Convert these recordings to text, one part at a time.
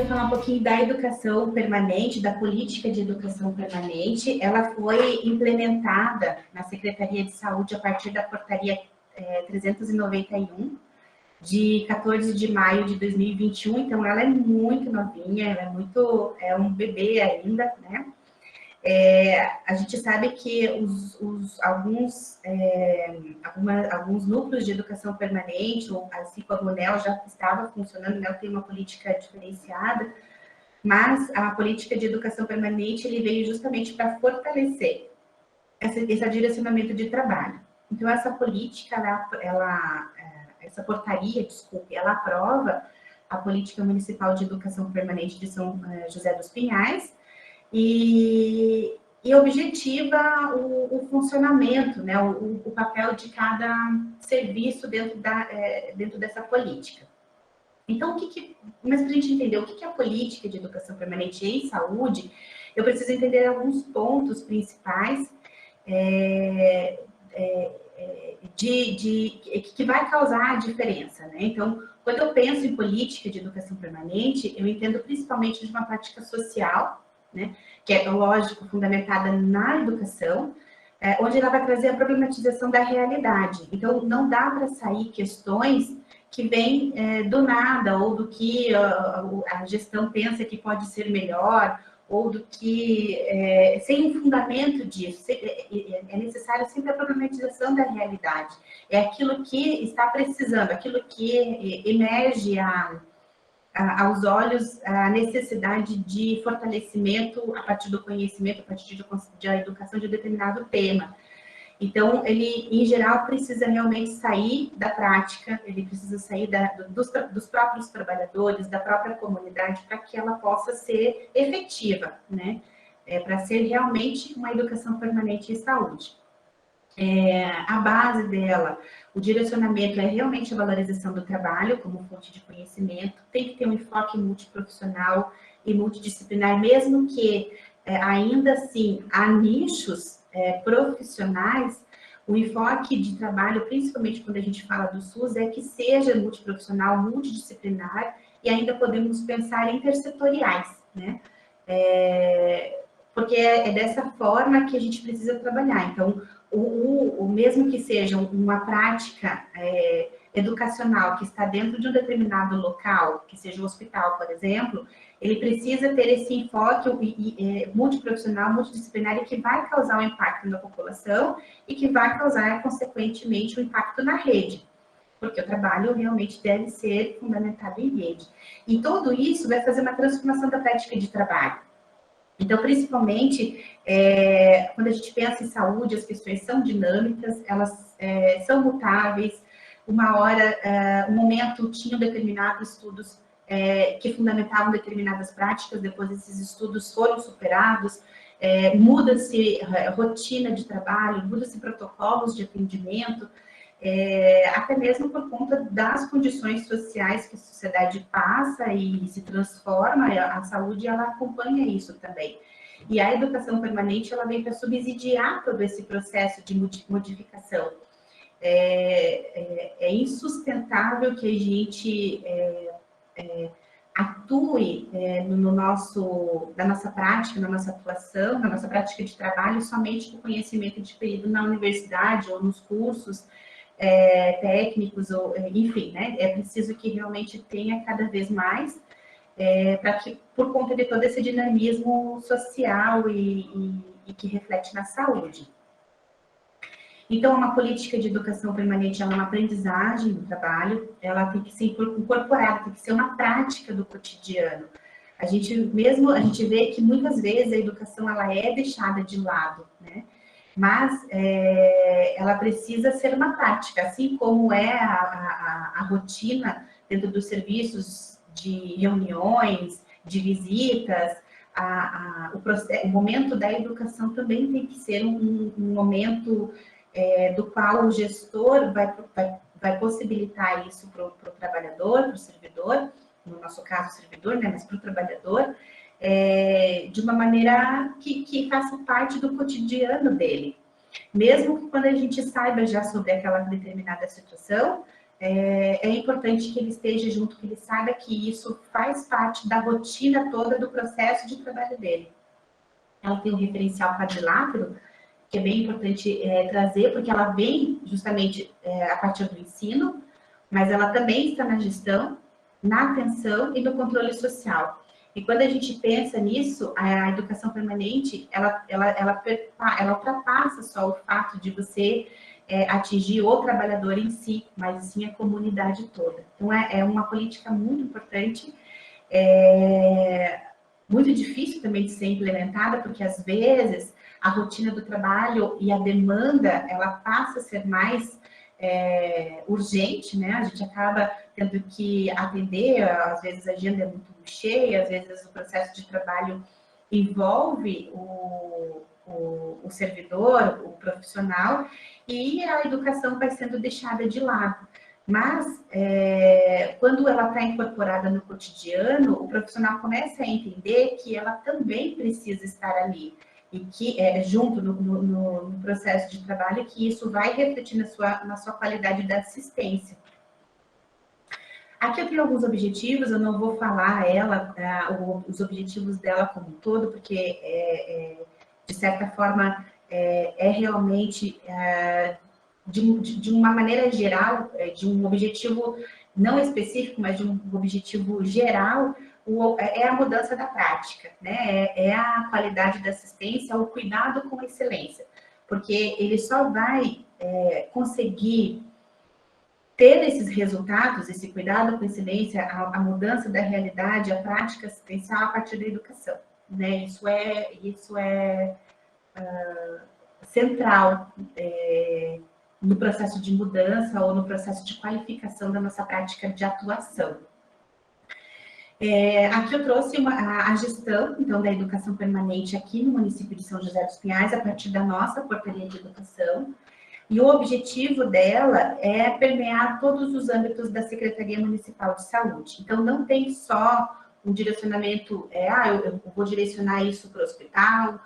queria falar um pouquinho da educação permanente, da política de educação permanente. Ela foi implementada na Secretaria de Saúde a partir da portaria 391, de 14 de maio de 2021, então ela é muito novinha, ela é um bebê ainda, né? A gente sabe que alguns núcleos de educação permanente, ou assim como o NEL já estava funcionando, o NEL tem uma política diferenciada, mas a política de educação permanente ele veio justamente para fortalecer esse direcionamento de trabalho. Então, essa política, essa portaria, desculpe, ela aprova a Política Municipal de Educação Permanente de São José dos Pinhais, e objetiva o funcionamento, né, o papel de cada serviço dentro dessa política. Então, mas para a gente entender o que é a política de educação permanente em saúde, eu preciso entender alguns pontos principais que vai causar a diferença, né? Então, quando eu penso em política de educação permanente, eu entendo principalmente de uma prática social, né, que é, lógico, fundamentada na educação, onde ela vai trazer a problematização da realidade. Então, não dá para sair questões que vêm do nada, ou do que a gestão pensa que pode ser melhor, ou do que, sem um fundamento disso, é necessário sempre a problematização da realidade. É aquilo que está precisando, aquilo que emerge aos olhos a necessidade de fortalecimento a partir do conhecimento, a partir da educação de determinado tema. Então, ele, em geral, precisa realmente sair da prática, ele precisa sair dos próprios trabalhadores, da própria comunidade, para que ela possa ser efetiva, né? Para ser realmente uma educação permanente em saúde. A base dela, o direcionamento é realmente a valorização do trabalho como fonte de conhecimento, tem que ter um enfoque multiprofissional e multidisciplinar, mesmo que ainda assim há nichos profissionais, o enfoque de trabalho, principalmente quando a gente fala do SUS, é que seja multiprofissional, multidisciplinar, e ainda podemos pensar em intersetoriais, né? Porque é dessa forma que a gente precisa trabalhar. Então, o mesmo que seja uma prática educacional que está dentro de um determinado local, que seja um hospital, por exemplo, ele precisa ter esse enfoque multiprofissional, multidisciplinar, e que vai causar um impacto na população e que vai causar, consequentemente, um impacto na rede, porque o trabalho realmente deve ser fundamentado em rede. E tudo isso vai fazer uma transformação da prática de trabalho. Então, principalmente, quando a gente pensa em saúde, as questões são dinâmicas, elas são mutáveis. Uma hora, um momento, tinham determinados estudos que fundamentavam determinadas práticas, depois esses estudos foram superados, muda-se rotina de trabalho, muda-se protocolos de atendimento, até mesmo por conta das condições sociais que a sociedade passa e se transforma, a saúde ela acompanha isso também. E a educação permanente ela vem para subsidiar todo esse processo de modificação. É insustentável que a gente atue na nossa prática, na nossa atuação, na nossa prática de trabalho, somente com conhecimento adquirido na universidade ou nos cursos técnicos, ou enfim, né? É preciso que realmente tenha cada vez mais, para que, por conta de todo esse dinamismo social e que reflete na saúde. Então, uma política de educação permanente é uma aprendizagem do trabalho, ela tem que ser incorporada, tem que ser uma prática do cotidiano. A gente vê que muitas vezes a educação ela é deixada de lado, né? Mas ela precisa ser uma prática, assim como é a rotina dentro dos serviços de reuniões, de visitas, o momento da educação também tem que ser um momento do qual o gestor vai possibilitar isso para o trabalhador, para o servidor, no nosso caso o servidor, né, mas para o trabalhador, de uma maneira que faça parte do cotidiano dele. Mesmo que quando a gente saiba já sobre aquela determinada situação, é importante que ele esteja junto, que ele saiba que isso faz parte da rotina toda do processo de trabalho dele. Ela tem um referencial quadrilátero, que é bem importante trazer, porque ela vem justamente a partir do ensino, mas ela também está na gestão, na atenção e no controle social. E quando a gente pensa nisso, a educação permanente, ela ultrapassa só o fato de você atingir o trabalhador em si, mas sim a comunidade toda. Então, é uma política muito importante, muito difícil também de ser implementada, porque às vezes a rotina do trabalho e a demanda, ela passa a ser mais urgente, né? A gente acaba tendo que atender, às vezes a agenda é muito cheia, às vezes o processo de trabalho envolve o servidor, o profissional, e a educação vai sendo deixada de lado. Mas, quando ela está incorporada no cotidiano, o profissional começa a entender que ela também precisa estar ali, e que junto no processo de trabalho, que isso vai refletir na sua qualidade da assistência. Aqui eu tenho alguns objetivos, eu não vou falar os objetivos dela como um todo, porque, de certa forma, realmente, de uma maneira geral, de um objetivo não específico, mas de um objetivo geral, é a mudança da prática, né? É a qualidade da assistência, o cuidado com excelência, porque ele só vai conseguir ter esses resultados, esse cuidado com excelência, a mudança da realidade, a prática assistencial a partir da educação, né? Isso é central no processo de mudança ou no processo de qualificação da nossa prática de atuação. Aqui eu trouxe a gestão, então, da educação permanente aqui no município de São José dos Pinhais, a partir da nossa portaria de educação, e o objetivo dela é permear todos os âmbitos da Secretaria Municipal de Saúde. Então, não tem só um direcionamento, eu vou direcionar isso para o hospital,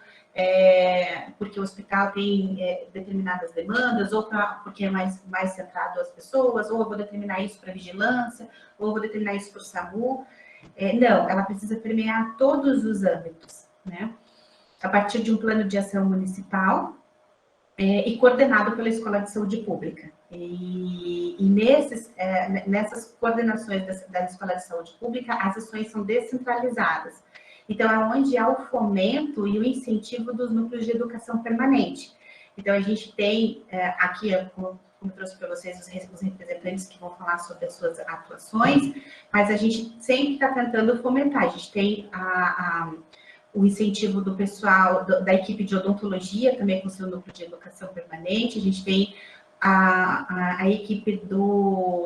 porque o hospital tem determinadas demandas, ou porque é mais centrado às pessoas, ou eu vou determinar isso para vigilância, ou eu vou determinar isso para o SAMU. Não, ela precisa permear todos os âmbitos, né? A partir de um plano de ação municipal, e coordenado pela Escola de Saúde Pública. E nessas coordenações da Escola de Saúde Pública, as ações são descentralizadas. Então, é onde há o fomento e o incentivo dos núcleos de educação permanente. Então, a gente tem aqui, como eu trouxe para vocês, os representantes que vão falar sobre as suas atuações, mas a gente sempre está tentando fomentar. A gente tem o incentivo do pessoal, da equipe de odontologia, também com o seu núcleo de educação permanente. A gente tem a equipe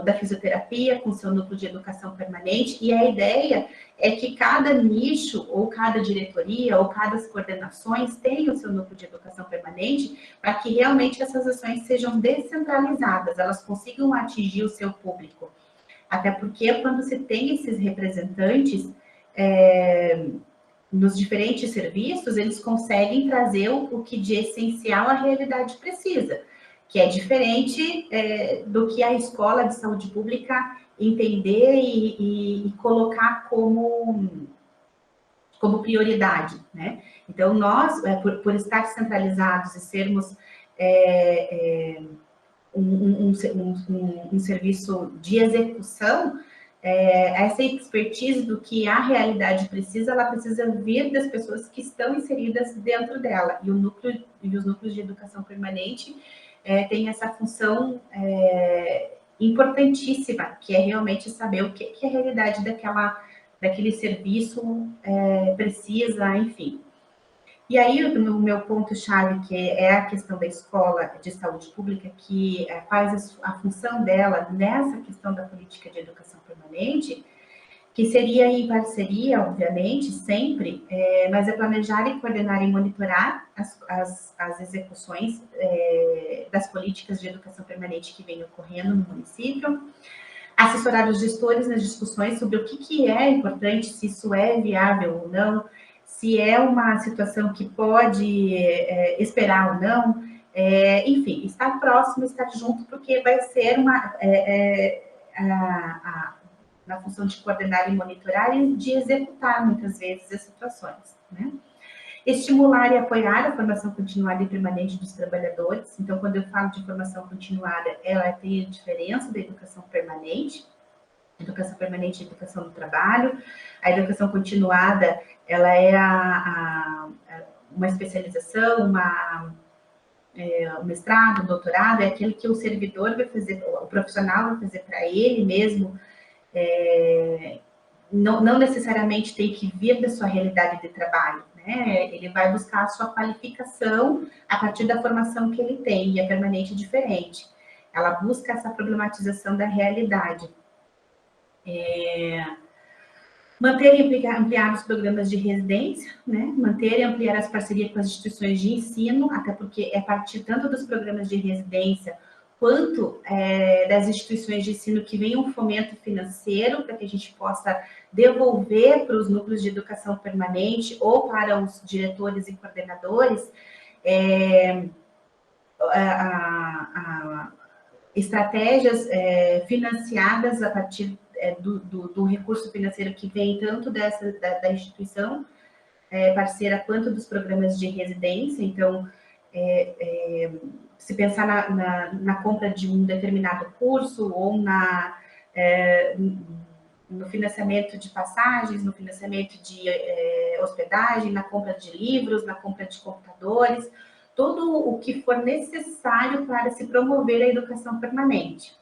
da fisioterapia, com o seu núcleo de educação permanente. E a ideia é que cada nicho, ou cada diretoria, ou cada coordenações tenha o seu núcleo de educação permanente, para que realmente essas ações sejam descentralizadas, elas consigam atingir o seu público. Até porque, quando você tem esses representantes, nos diferentes serviços, eles conseguem trazer o que de essencial a realidade precisa, que é diferente do que a escola de saúde pública entender e colocar como prioridade, né? Então, nós, por estar centralizados e sermos um serviço de execução, essa expertise do que a realidade precisa, ela precisa vir das pessoas que estão inseridas dentro dela. E os núcleos de educação permanente têm essa função importantíssima, que é realmente saber o que a realidade daquele serviço precisa, enfim. E aí, o meu ponto-chave, que é a questão da escola de saúde pública, que faz a função dela nessa questão da política de educação permanente, que seria em parceria, obviamente, sempre, mas é planejar e coordenar e monitorar as execuções das políticas de educação permanente que vêm ocorrendo no município, assessorar os gestores nas discussões sobre o que é importante, se isso é viável ou não, se é uma situação que pode esperar ou não, enfim, estar próximo, estar junto, porque vai ser na função de coordenar e monitorar e de executar, muitas vezes, as situações, né? Estimular e apoiar a formação continuada e permanente dos trabalhadores. Então, quando eu falo de formação continuada, ela tem a diferença da educação permanente. Educação permanente é a educação do trabalho. A educação continuada, ela é uma especialização, um mestrado, um doutorado, é aquele que o servidor vai fazer, o profissional vai fazer para ele mesmo, não necessariamente tem que vir da sua realidade de trabalho, né? Ele vai buscar a sua qualificação a partir da formação que ele tem, e a permanente é diferente. Ela busca essa problematização da realidade. Manter e ampliar os programas de residência, né? Manter e ampliar as parcerias com as instituições de ensino, até porque é a partir tanto dos programas de residência quanto das instituições de ensino que vem um fomento financeiro para que a gente possa devolver para os núcleos de educação permanente ou para os diretores e coordenadores estratégias financiadas a partir do recurso financeiro que vem tanto da instituição parceira quanto dos programas de residência. Então, se pensar na compra de um determinado curso ou no financiamento de passagens, no financiamento de hospedagem, na compra de livros, na compra de computadores, tudo o que for necessário para se promover a educação permanente.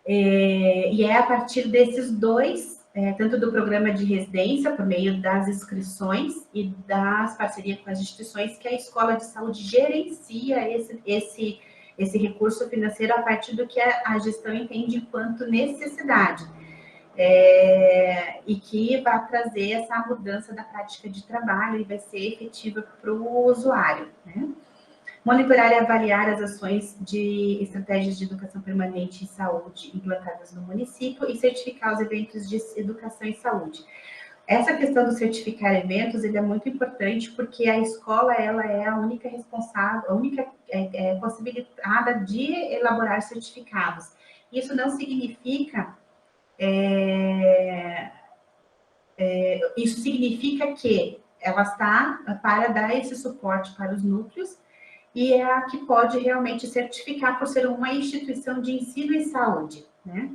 E é a partir desses dois, tanto do programa de residência, por meio das inscrições e das parcerias com as instituições, que a escola de saúde gerencia esse recurso financeiro a partir do que a gestão entende enquanto necessidade. E que vai trazer essa mudança da prática de trabalho e vai ser efetiva para o usuário, né? Monitorar e avaliar as ações de estratégias de educação permanente e saúde implantadas no município e certificar os eventos de educação e saúde. Essa questão do certificar eventos, ele é muito importante porque a escola, ela é a única responsável, a única possibilitada de elaborar certificados. Isso não significa isso significa que ela está para dar esse suporte para os núcleos e é a que pode realmente certificar por ser uma instituição de ensino e saúde, né?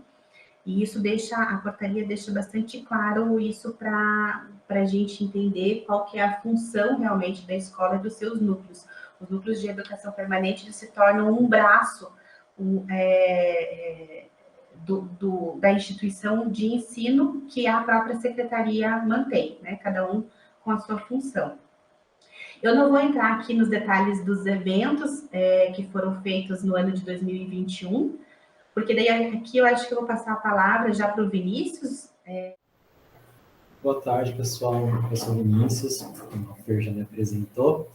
E isso a portaria deixa bastante claro isso para a gente entender qual que é a função realmente da escola e dos seus núcleos. Os núcleos de educação permanente se tornam um braço da instituição de ensino que a própria secretaria mantém, né? Cada um com a sua função. Eu não vou entrar aqui nos detalhes dos eventos que foram feitos no ano de 2021, porque daí aqui eu acho que eu vou passar a palavra já para o Vinícius. Boa tarde, pessoal. Eu sou o Vinícius, como a Fer já me apresentou.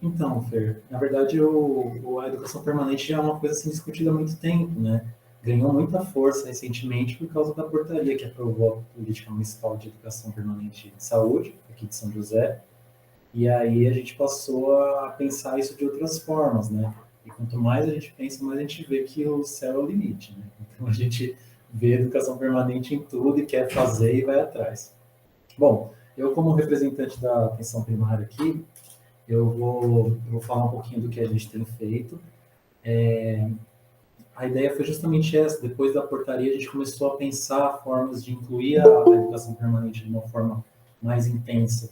Então, Fer, na verdade, a educação permanente é uma coisa assim, discutida há muito tempo, né? Ganhou muita força recentemente por causa da portaria que aprovou a Política Municipal de Educação Permanente e Saúde, aqui de São José. E aí a gente passou a pensar isso de outras formas, né? E quanto mais a gente pensa, mais a gente vê que o céu é o limite, né? Então a gente vê educação permanente em tudo e quer fazer e vai atrás. Bom, eu como representante da atenção primária aqui, eu vou falar um pouquinho do que a gente tem feito. A ideia foi justamente essa. Depois da portaria, a gente começou a pensar formas de incluir a educação permanente de uma forma mais intensa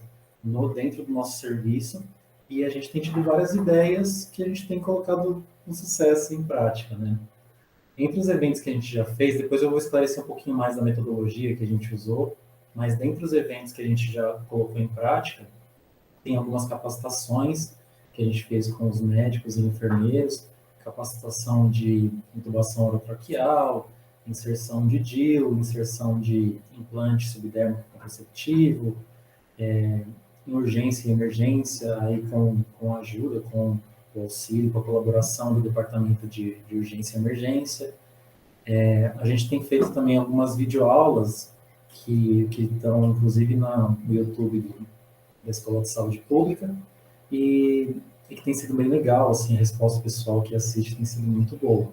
dentro do nosso serviço, e a gente tem tido várias ideias que a gente tem colocado com sucesso em prática, né? Entre os eventos que a gente já fez, depois eu vou esclarecer um pouquinho mais da metodologia que a gente usou, mas dentre os eventos que a gente já colocou em prática, tem algumas capacitações que a gente fez com os médicos e enfermeiros, capacitação de intubação orotraqueal, inserção de DIU, inserção de implante subdérmico contraceptivo, em urgência e emergência, aí com ajuda, com o auxílio, com a colaboração do Departamento de Urgência e Emergência. A gente tem feito também algumas videoaulas que estão, inclusive, no YouTube da Escola de Saúde Pública, e que tem sido bem legal, assim, a resposta pessoal que assiste tem sido muito boa.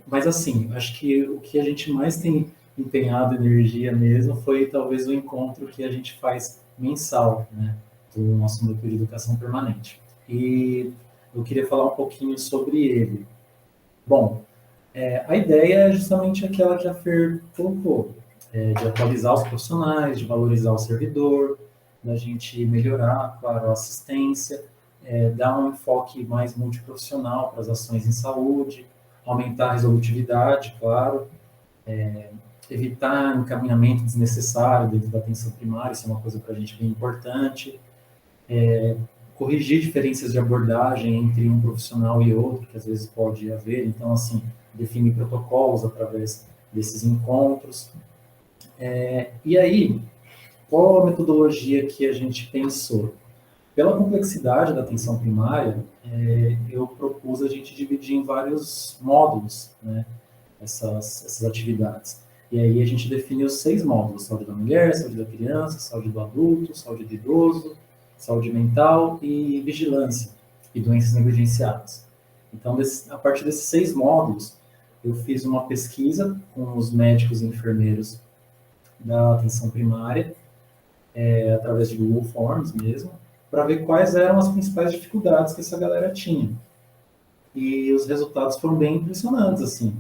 Mas, assim, acho que o que a gente mais tem empenhado energia mesmo foi talvez o encontro que a gente faz mensal, né, do nosso núcleo de educação permanente. E eu queria falar um pouquinho sobre ele. Bom, a ideia é justamente aquela que a Fer colocou, de atualizar os profissionais, de valorizar o servidor, da gente melhorar, claro, a assistência, dar um enfoque mais multiprofissional para as ações em saúde, aumentar a resolutividade, claro, evitar encaminhamento desnecessário dentro da atenção primária, isso é uma coisa para a gente bem importante, corrigir diferenças de abordagem entre um profissional e outro, que às vezes pode haver, então, assim, definir protocolos através desses encontros. E aí, qual a metodologia que a gente pensou? Pela complexidade da atenção primária, eu propus a gente dividir em vários módulos, né, essas atividades. E aí a gente definiu 6 módulos: saúde da mulher, saúde da criança, saúde do adulto, saúde do idoso, saúde mental e vigilância e doenças negligenciadas. Então, a partir desses 6 módulos, eu fiz uma pesquisa com os médicos e enfermeiros da atenção primária, através de Google Forms mesmo, para ver quais eram as principais dificuldades que essa galera tinha. E os resultados foram bem impressionantes, assim.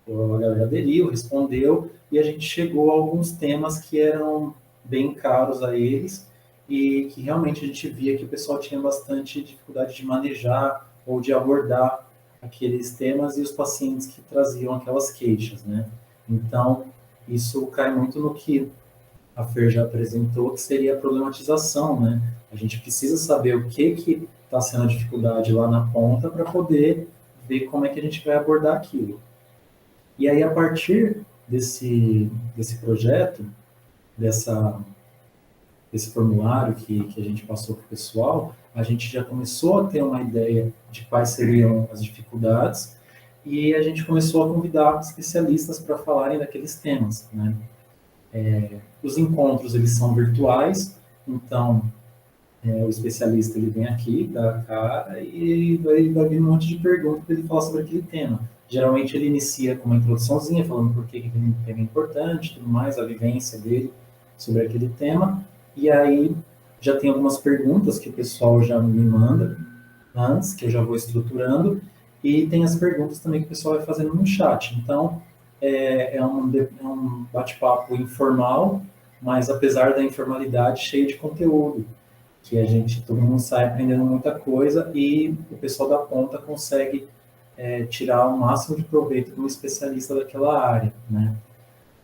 A galera aderiu, respondeu, e a gente chegou a alguns temas que eram bem caros a eles e que realmente a gente via que o pessoal tinha bastante dificuldade de manejar ou de abordar aqueles temas e os pacientes que traziam aquelas queixas, né? Então, isso cai muito no que a Fer já apresentou, que seria a problematização, né? A gente precisa saber o que está sendo a dificuldade lá na ponta para poder ver como é que a gente vai abordar aquilo. E aí, a partir desse projeto, desse formulário que a gente passou para o pessoal, a gente já começou a ter uma ideia de quais seriam as dificuldades e a gente começou a convidar especialistas para falarem daqueles temas, né? Os encontros, eles são virtuais, então o especialista ele vem aqui, dá a cara e vai vir um monte de perguntas para ele falar sobre aquele tema. Geralmente ele inicia com uma introduçãozinha, falando por que aquele tema é importante, tudo mais, a vivência dele sobre aquele tema, e aí já tem algumas perguntas que o pessoal já me manda antes, que eu já vou estruturando, e tem as perguntas também que o pessoal vai fazendo no chat. Então, é um bate-papo informal, mas apesar da informalidade, cheio de conteúdo, que todo mundo sai aprendendo muita coisa e o pessoal da ponta consegue tirar o máximo de proveito de um especialista daquela área, né?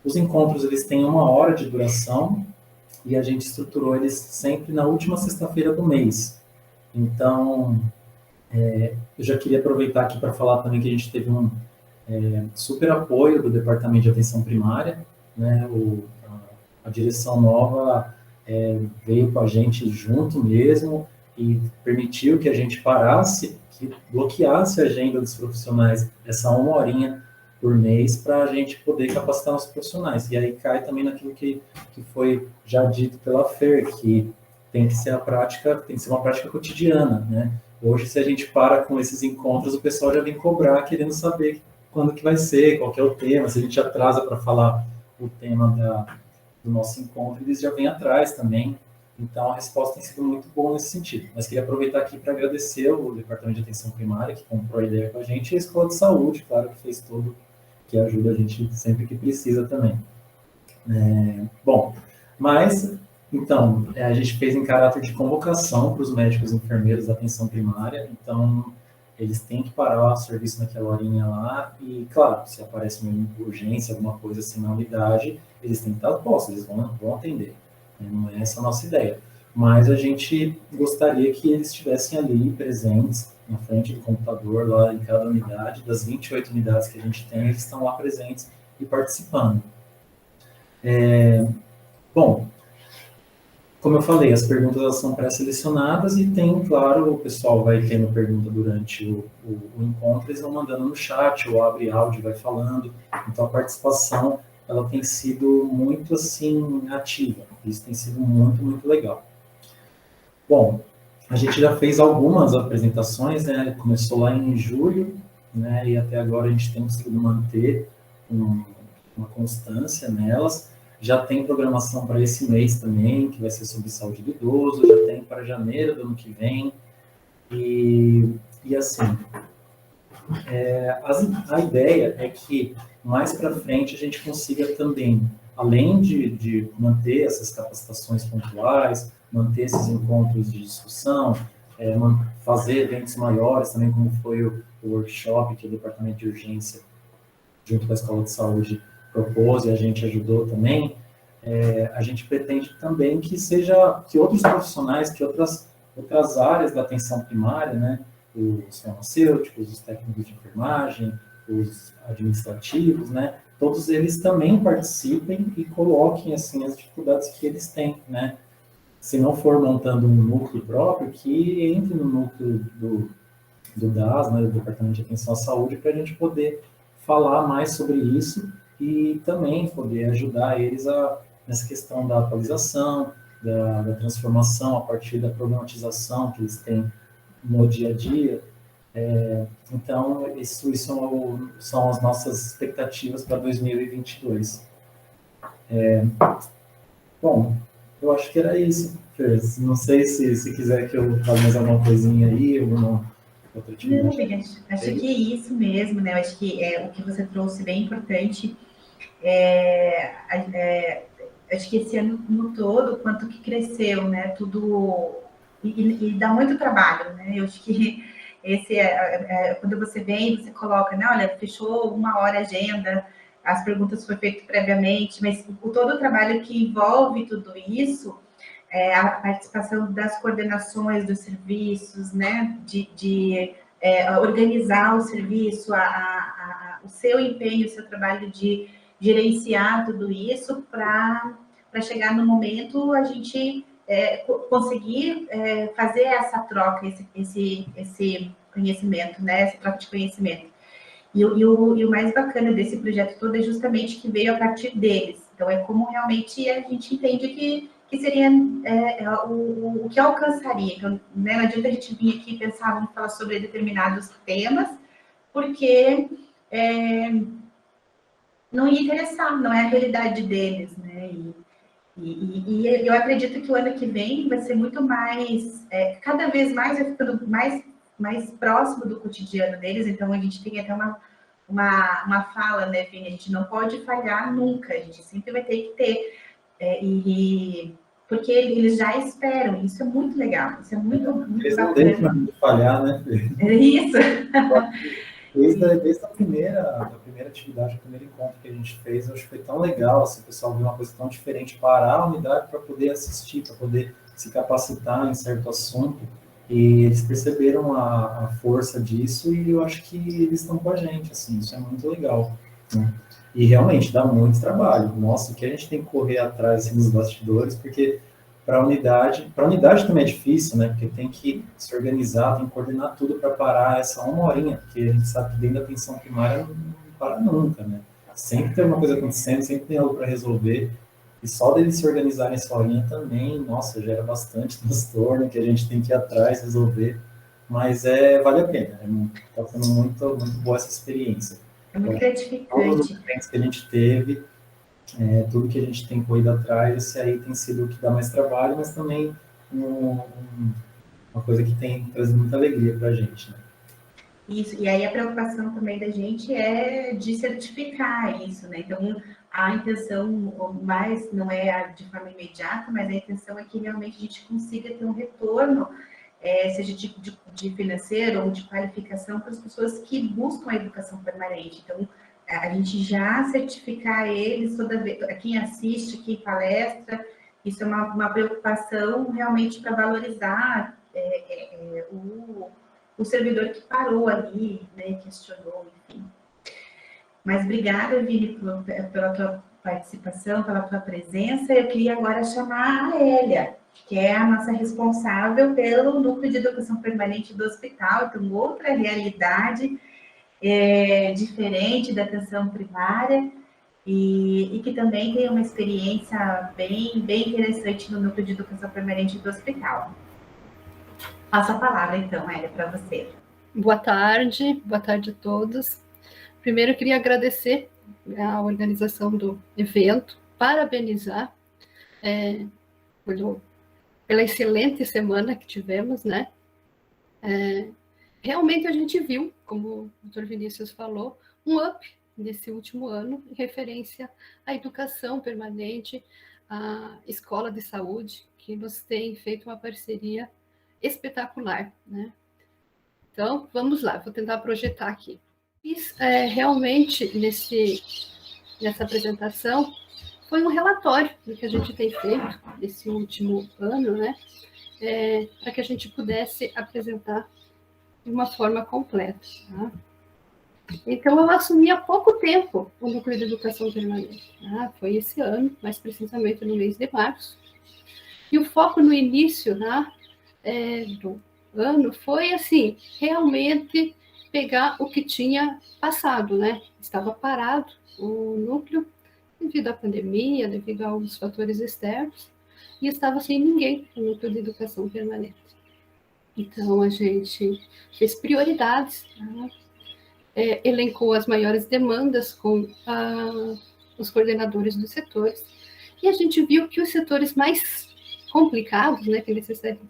Os encontros, eles têm 1 hora de duração e a gente estruturou eles sempre na última sexta-feira do mês. Então, eu já queria aproveitar aqui para falar também que a gente teve um super apoio do Departamento de Atenção Primária, né? A direção nova veio com a gente junto mesmo e permitiu que a gente parasse, que bloqueasse a agenda dos profissionais essa 1 horinha por mês para a gente poder capacitar os profissionais. E aí cai também naquilo que foi já dito pela Fer, que tem que ser uma prática cotidiana, né? Hoje, se a gente para com esses encontros, o pessoal já vem cobrar, querendo saber quando que vai ser, qual que é o tema, se a gente atrasa para falar o tema do nosso encontro, eles já vêm atrás também. Então, a resposta tem sido muito boa nesse sentido. Mas queria aproveitar aqui para agradecer o Departamento de Atenção Primária, que comprou a ideia com a gente, e a Escola de Saúde, claro, que fez tudo, que ajuda a gente sempre que precisa também. Bom, mas, então, a gente fez em caráter de convocação para os médicos e enfermeiros da atenção primária, então, eles têm que parar o serviço naquela horinha lá e, claro, se aparece uma urgência, alguma coisa assim na unidade, eles têm que estar postos, eles vão atender. Não é essa a nossa ideia. Mas a gente gostaria que eles estivessem ali presentes, na frente do computador, lá em cada unidade. Das 28 unidades que a gente tem, eles estão lá presentes e participando. Bom, como eu falei, as perguntas elas são pré-selecionadas e tem, claro, o pessoal vai tendo pergunta durante o encontro, eles vão mandando no chat, ou abre áudio e vai falando. Então, a participação ela tem sido muito, assim, ativa. Isso tem sido muito, muito legal. Bom, A gente já fez algumas apresentações, né? Começou lá em julho, né? E até agora a gente tem conseguido manter uma constância nelas. Já tem programação para esse mês também, que vai ser sobre saúde do idoso, já tem para janeiro do ano que vem. E assim, a ideia é que mais para frente a gente consiga também, além de manter essas capacitações pontuais, manter esses encontros de discussão, fazer eventos maiores também, como foi o workshop que o Departamento de Urgência, junto com a Escola de Saúde, propôs e a gente ajudou também. A gente pretende também que outros profissionais, que outras áreas da atenção primária, né, os farmacêuticos, os técnicos de enfermagem, os administrativos, né, todos eles também participem e coloquem assim as dificuldades que eles têm, né. Se não for montando um núcleo próprio, que entre no núcleo do DAS, né, do Departamento de Atenção à Saúde, para a gente poder falar mais sobre isso e também poder ajudar eles nessa questão da atualização, da transformação a partir da problematização que eles têm no dia a dia. Então, isso são as nossas expectativas para 2022. Bom, eu acho que era isso, Fer. Não sei se quiser que eu fale mais alguma coisinha aí, alguma outra atividade. Não, acho que é isso mesmo, né? Eu acho que o que você trouxe bem importante. Acho que esse ano no todo, quanto que cresceu, né? Tudo. E dá muito trabalho, né? Eu acho que esse quando você vem, você coloca, né? Olha, fechou 1 hora a agenda, as perguntas foram feitas previamente, mas todo o trabalho que envolve tudo isso, a participação das coordenações dos serviços, né? De organizar o serviço, o seu empenho, o seu trabalho de gerenciar tudo isso para chegar no momento a gente conseguir fazer essa troca, esse conhecimento, né? Essa troca de conhecimento. E o mais bacana desse projeto todo é justamente que veio a partir deles. Então, é como realmente a gente entende que seria o que alcançaria. Então, né, não adianta a gente vir aqui e pensar, vamos falar sobre determinados temas, porque não ia interessar, não é a realidade deles, né? E eu acredito que o ano que vem vai ser muito mais, cada vez mais vai ficando mais próximo do cotidiano deles, então a gente tem até uma fala, né, Vini? A gente não pode falhar nunca, a gente sempre vai ter que ter, porque eles já esperam, isso é muito legal, isso é muito, muito Eles não bacana. deixam de falhar, né? É isso. Desde a primeira atividade, o primeiro encontro que a gente fez, eu acho que foi tão legal, assim, o pessoal viu uma coisa tão diferente, parar a unidade para poder assistir, para poder se capacitar em certo assunto, e eles perceberam a força disso, e eu acho que eles estão com a gente, assim, isso é muito legal, né? E realmente dá muito trabalho, nossa, o que a gente tem que correr atrás assim, nos bastidores, porque para a unidade também é difícil, né? Porque tem que se organizar, tem que coordenar tudo para parar essa 1 horinha, porque a gente sabe que dentro da atenção primária não para nunca, né? Sempre tem uma coisa acontecendo, sempre tem algo para resolver, e só deles se organizarem essa horinha também, nossa, gera bastante transtorno que a gente tem que ir atrás, resolver, mas vale a pena, está sendo muito, muito boa essa experiência. É muito gratificante. Todos os eventos que a gente teve, tudo que a gente tem corrido atrás, esse aí tem sido o que dá mais trabalho, mas também uma coisa que tem trazido muita alegria para a gente, né? Isso, e aí a preocupação também da gente é de certificar isso, né? Então, a intenção mais não é a de forma imediata, mas a intenção é que realmente a gente consiga ter um retorno, seja de financeiro ou de qualificação para as pessoas que buscam a educação permanente. Então, a gente já certificar eles toda vez, quem assiste, quem palestra, isso é uma preocupação realmente para valorizar o servidor que parou ali, né, questionou, enfim. Mas obrigada, Vini, pela tua participação, pela tua presença. Eu queria agora chamar a Hélia, que é a nossa responsável pelo Núcleo de Educação Permanente do hospital, então outra realidade diferente da atenção primária e que também tem uma experiência bem interessante no Núcleo de Educação Permanente do hospital. Passo a palavra, então, Hélia, para você. Boa tarde a todos. Primeiro, eu queria agradecer a organização do evento, parabenizar pela excelente semana que tivemos, né? Realmente a gente viu, como o doutor Vinícius falou, um up nesse último ano em referência à educação permanente, à escola de saúde, que nos tem feito uma parceria espetacular, né? Então, vamos lá, vou tentar projetar aqui. Realmente, nessa apresentação, foi um relatório do que a gente tem feito nesse último ano, né? Para que a gente pudesse apresentar de uma forma completa. Tá? Então, eu assumi há pouco tempo o Núcleo de Educação Permanente. Tá? Foi esse ano, mais precisamente no mês de março. E o foco no início, tá? Do ano foi, assim, realmente pegar o que tinha passado, né? Estava parado o núcleo devido à pandemia, devido a alguns fatores externos, e estava sem ninguém no núcleo de educação permanente. Então, a gente fez prioridades, né? Elencou as maiores demandas com os coordenadores dos setores, e a gente viu que os setores mais complicados, né, que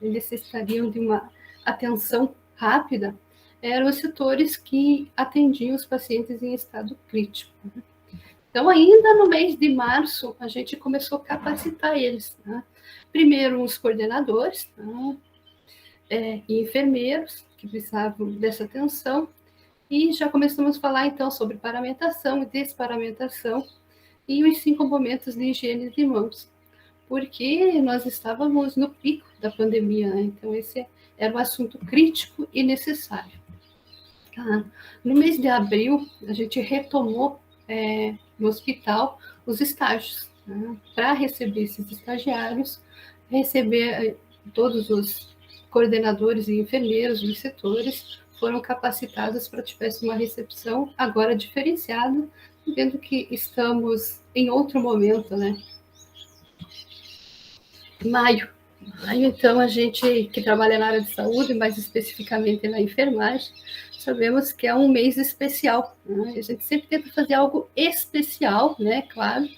necessitariam de uma atenção rápida, eram os setores que atendiam os pacientes em estado crítico. Então, ainda no mês de março, a gente começou a capacitar eles. Né? Primeiro, os coordenadores, e enfermeiros, que precisavam dessa atenção, e já começamos a falar, então, sobre paramentação e desparamentação, e os 5 momentos de higiene de mãos, porque nós estávamos no pico da pandemia, né? Então esse era um assunto crítico e necessário. Tá? No mês de abril, a gente retomou no hospital os estágios, né? Para receber esses estagiários, receber todos os coordenadores e enfermeiros dos setores foram capacitados para que tivesse uma recepção agora diferenciada, vendo que estamos em outro momento, né? Maio, então, a gente que trabalha na área de saúde, mais especificamente na enfermagem, sabemos que é um mês especial. Né? A gente sempre tenta fazer algo especial, né, claro,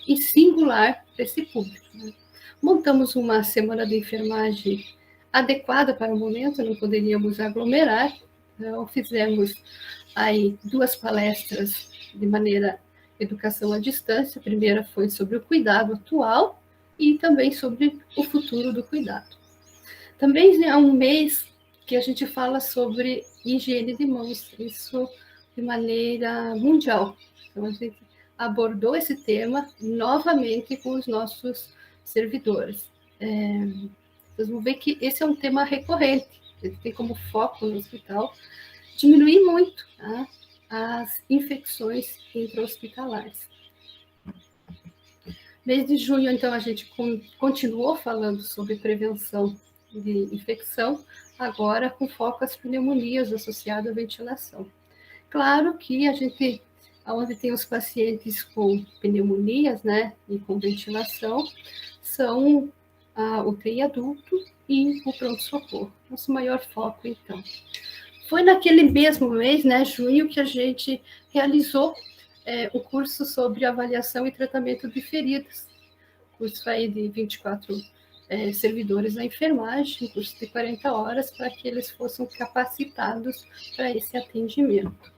e singular para esse público. Né? Montamos uma semana de enfermagem adequada para o momento, não poderíamos aglomerar, então fizemos aí 2 palestras de maneira educação à distância. A primeira foi sobre o cuidado atual, e também sobre o futuro do cuidado. Também é um mês que a gente fala sobre higiene de mãos, isso de maneira mundial. Então, a gente abordou esse tema novamente com os nossos servidores. Vocês vão ver que esse é um tema recorrente, ele tem como foco no hospital diminuir muito, tá, as infecções intra-hospitalares. Desde junho, então, a gente continuou falando sobre prevenção de infecção, agora com foco às pneumonias associadas à ventilação. Claro que a gente, onde tem os pacientes com pneumonias, né, e com ventilação, são a UTI adulto e o pronto-socorro. Nosso maior foco, então. Foi naquele mesmo mês, né, junho, que a gente realizou o curso sobre avaliação e tratamento de feridas. Curso aí de 24 servidores da enfermagem, curso de 40 horas, para que eles fossem capacitados para esse atendimento.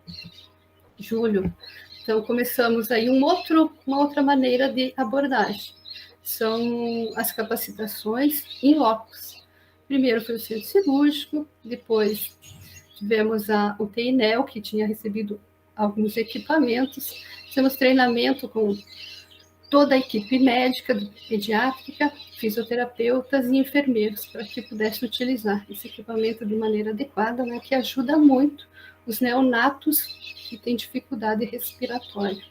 Julho. Então, começamos aí uma outra maneira de abordagem. São as capacitações em locos. Primeiro foi o centro cirúrgico, depois tivemos a UTI-NEL, que tinha recebido alguns equipamentos, fizemos treinamento com toda a equipe médica, pediátrica, fisioterapeutas e enfermeiros, para que pudessem utilizar esse equipamento de maneira adequada, né, que ajuda muito os neonatos que têm dificuldade respiratória.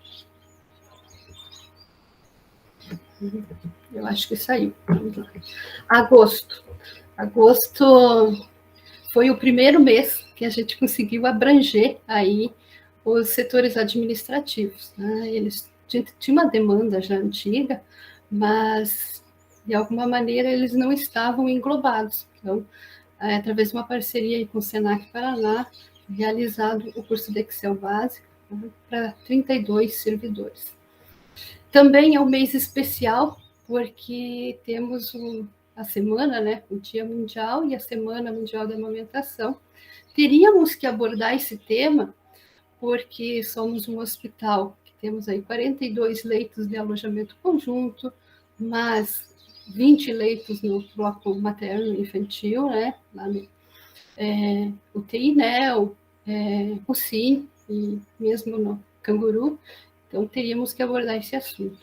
Eu acho que saiu. Vamos lá. Agosto. Agosto foi o primeiro mês que a gente conseguiu abranger aí os setores administrativos. Né? Eles tinham uma demanda já antiga, mas, de alguma maneira, eles não estavam englobados. Então, através de uma parceria aí com o Senac Paraná, realizado o curso de Excel básico, né, para 32 servidores. Também é um mês especial, porque temos a semana, né, o Dia Mundial e a Semana Mundial da Amamentação. Teríamos que abordar esse tema, porque somos um hospital que temos aí 42 leitos de alojamento conjunto, mas 20 leitos no bloco materno e infantil, né, lá no UTI NEL, o SIM, e mesmo no Canguru. Então, teríamos que abordar esse assunto.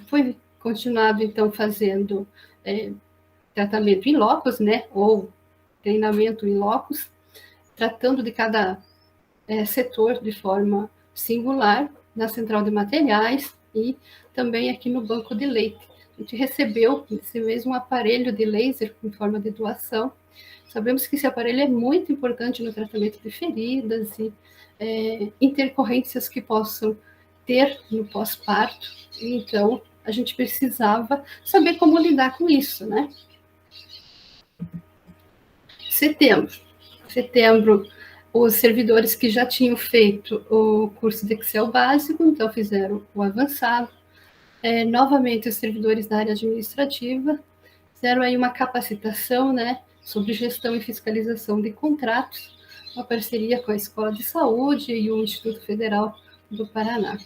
Foi continuado, então, fazendo tratamento em locus, né, ou treinamento em locus, tratando de cada setor de forma singular, na central de materiais e também aqui no banco de leite. A gente recebeu esse mesmo aparelho de laser em forma de doação. Sabemos que esse aparelho é muito importante no tratamento de feridas e intercorrências que possam ter no pós-parto. Então, a gente precisava saber como lidar com isso, né? Setembro, os servidores que já tinham feito o curso de Excel básico, então fizeram o avançado. Novamente, os servidores da área administrativa fizeram aí uma capacitação, né, sobre gestão e fiscalização de contratos, uma parceria com a Escola de Saúde e o Instituto Federal do Paraná.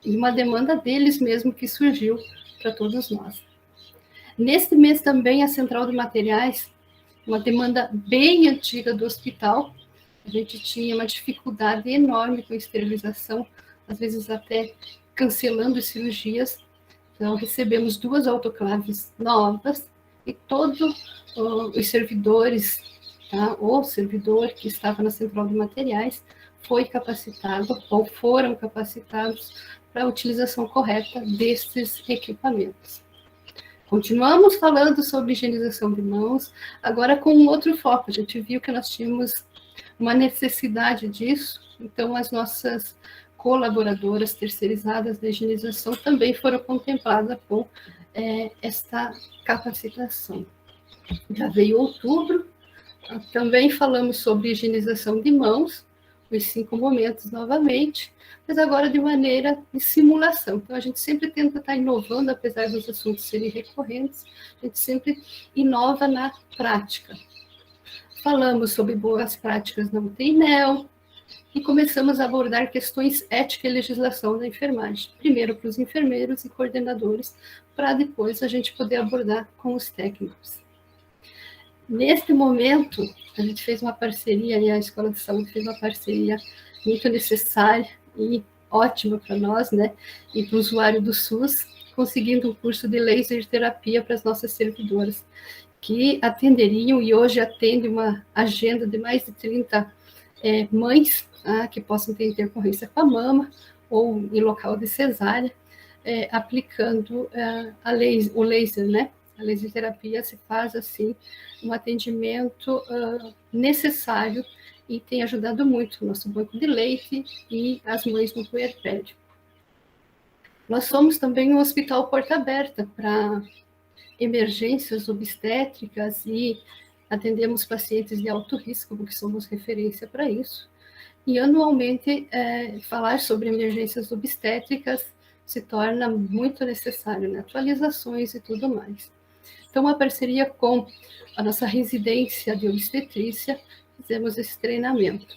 E uma demanda deles mesmo que surgiu para todos nós. Neste mês também, a Central de Materiais, uma demanda bem antiga do hospital. A gente tinha uma dificuldade enorme com a esterilização, às vezes até cancelando as cirurgias. Então, recebemos 2 autoclaves novas e todos os servidores, tá? O servidor que estava na Central de Materiais foi capacitado ou foram capacitados para a utilização correta destes equipamentos. Continuamos falando sobre higienização de mãos, agora com um outro foco. A gente viu que nós tínhamos uma necessidade disso, então as nossas colaboradoras terceirizadas da higienização também foram contempladas com esta capacitação. Já veio outubro, também falamos sobre higienização de mãos, os 5 momentos novamente, mas agora de maneira de simulação. Então, a gente sempre tenta estar inovando, apesar dos assuntos serem recorrentes, a gente sempre inova na prática. Falamos sobre boas práticas na UTI-NEL e começamos a abordar questões ética e legislação da enfermagem, primeiro para os enfermeiros e coordenadores, para depois a gente poder abordar com os técnicos. Neste momento, a gente fez uma parceria, e a Escola de Saúde fez uma parceria muito necessária e ótima para nós, né, e para o usuário do SUS, conseguindo um curso de laser terapia para as nossas servidoras, que atenderiam e hoje atendem uma agenda de mais de 30 mães que possam ter intercorrência com a mama ou em local de cesárea, aplicando o laser, né? A laser terapia se faz assim um atendimento necessário e tem ajudado muito o nosso banco de leite e as mães no puerpério. Nós somos também um hospital porta aberta para emergências obstétricas e atendemos pacientes de alto risco, porque somos referência para isso. E anualmente falar sobre emergências obstétricas se torna muito necessário, né? Atualizações e tudo mais. Então, a parceria com a nossa residência de obstetrícia, fizemos esse treinamento.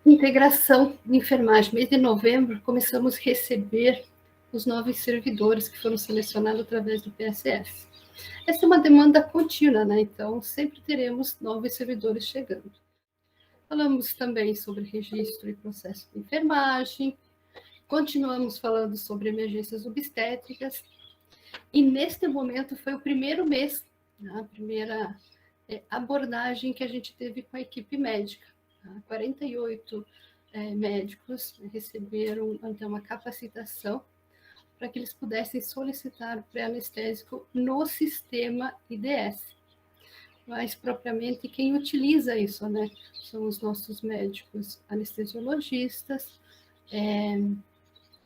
Integração de enfermagem. Mês de novembro, começamos a receber os novos servidores que foram selecionados através do PSF. Essa é uma demanda contínua, né? Então, sempre teremos novos servidores chegando. Falamos também sobre registro e processo de enfermagem, continuamos falando sobre emergências obstétricas, e neste momento foi o primeiro mês, né, a primeira abordagem que a gente teve com a equipe médica. 48 médicos receberam então uma capacitação para que eles pudessem solicitar o pré-anestésico no sistema IDS. Mas, propriamente, quem utiliza isso, né, são os nossos médicos anestesiologistas,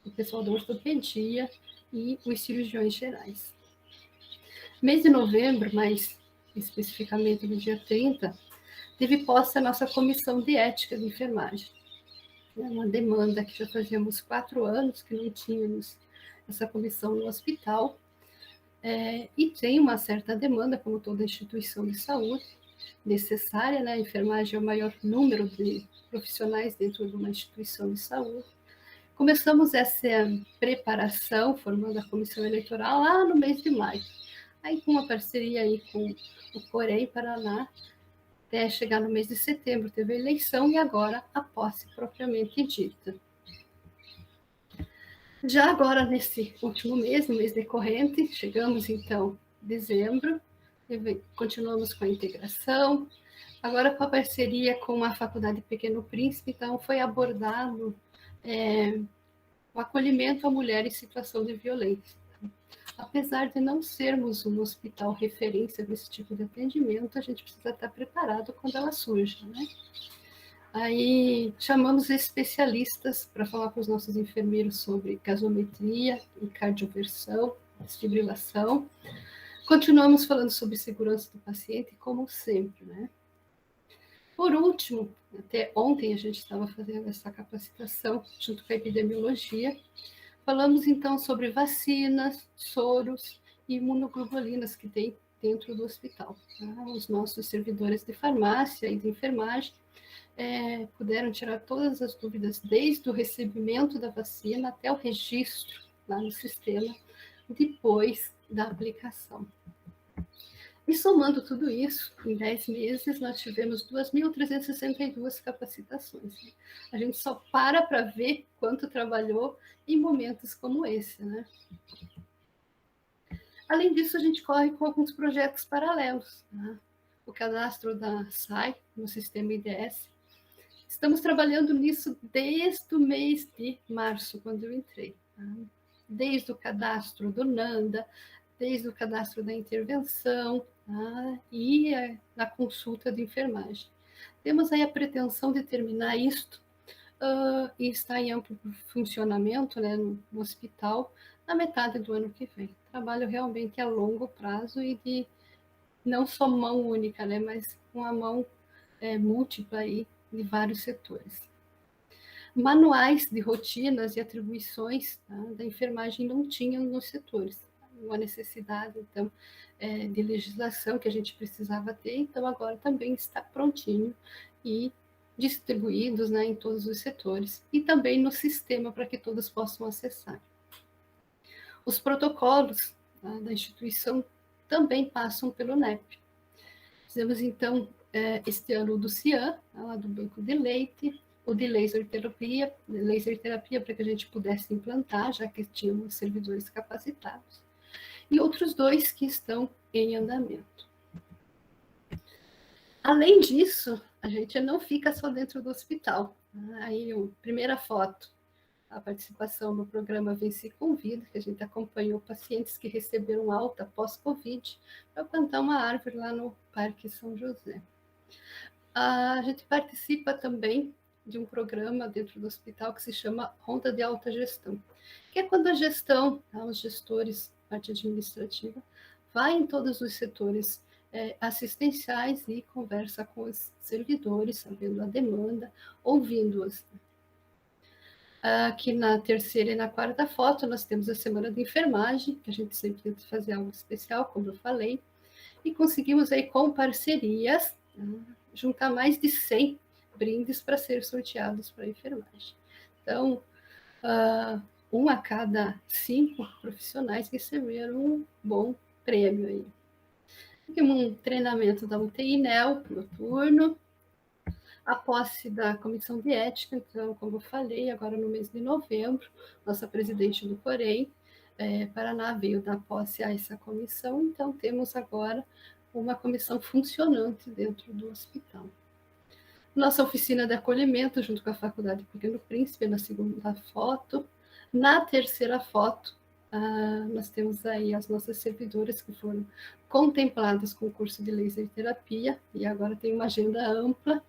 o pessoal da ortopedia e os cirurgiões gerais. Mês de novembro, mais especificamente no dia 30, teve posse a nossa comissão de ética de enfermagem. É uma demanda que já fazíamos 4 anos que não tínhamos essa comissão no hospital, e tem uma certa demanda, como toda instituição de saúde, necessária, né? A enfermagem é o maior número de profissionais dentro de uma instituição de saúde. Começamos essa preparação, formando a comissão eleitoral lá no mês de maio. Aí, com uma parceria aí com o Corém Paraná, até chegar no mês de setembro, teve a eleição e agora a posse propriamente dita. Já agora, nesse último mês, no mês decorrente, chegamos então em dezembro, continuamos com a integração, agora com a parceria com a Faculdade Pequeno Príncipe, então foi abordado o acolhimento à mulher em situação de violência. Apesar de não sermos um hospital referência desse tipo de atendimento, a gente precisa estar preparado quando ela surge, né? Aí chamamos especialistas para falar com os nossos enfermeiros sobre gasometria e cardioversão, desfibrilação. Continuamos falando sobre segurança do paciente, como sempre, né? Por último, até ontem a gente estava fazendo essa capacitação junto com a epidemiologia. Falamos então sobre vacinas, soros e imunoglobulinas que tem dentro do hospital. Tá? Os nossos servidores de farmácia e de enfermagem puderam tirar todas as dúvidas, desde o recebimento da vacina até o registro lá no sistema, depois da aplicação. E somando tudo isso, em 10 meses, nós tivemos 2.362 capacitações. A gente só para ver quanto trabalhou em momentos como esse, né? Além disso, a gente corre com alguns projetos paralelos. Né? O cadastro da SAI, no sistema IDS. Estamos trabalhando nisso desde o mês de março, quando eu entrei. Tá? Desde o cadastro do NANDA, desde o cadastro da intervenção, tá? E na consulta de enfermagem. Temos aí a pretensão de terminar isto e estar em amplo funcionamento, né, no hospital na metade do ano que vem. Trabalho realmente a longo prazo e de não só mão única, né, mas uma mão múltipla aí de vários setores. Manuais de rotinas e atribuições, tá, da enfermagem não tinham nos setores. Uma necessidade, então, de legislação que a gente precisava ter, então agora também está prontinho e distribuídos, né, em todos os setores e também no sistema para que todos possam acessar. Os protocolos, tá, da instituição também passam pelo NEP. Fizemos, então, este ano o do CIAN, lá do banco de leite, o de laser terapia para que a gente pudesse implantar, já que tínhamos servidores capacitados, e outros 2 que estão em andamento. Além disso, a gente não fica só dentro do hospital. Aí, primeira foto, a participação no programa Vem Se Convida, que a gente acompanhou pacientes que receberam alta pós-Covid para plantar uma árvore lá no Parque São José. A gente participa também de um programa dentro do hospital que se chama Ronda de Alta Gestão, que é quando a gestão, tá, os gestores, parte administrativa, vai em todos os setores assistenciais e conversa com os servidores, sabendo a demanda, ouvindo-os. Aqui na terceira e na quarta foto, nós temos a semana de enfermagem, que a gente sempre tenta fazer algo especial, como eu falei, e conseguimos aí com parcerias juntar mais de 100 brindes para ser sorteados para a enfermagem. Então, 1 a cada 5 profissionais receberam um bom prêmio aí. Um treinamento da UTI-NEL noturno, a posse da comissão de ética, então, como eu falei, agora no mês de novembro, nossa presidente do Corém, Paraná, veio dar posse a essa comissão, então temos agora uma comissão funcionante dentro do hospital. Nossa oficina de acolhimento, junto com a Faculdade Pequeno Príncipe, na segunda foto. Na terceira foto, nós temos aí as nossas servidoras que foram contempladas com o curso de laser terapia, e agora tem uma agenda ampla,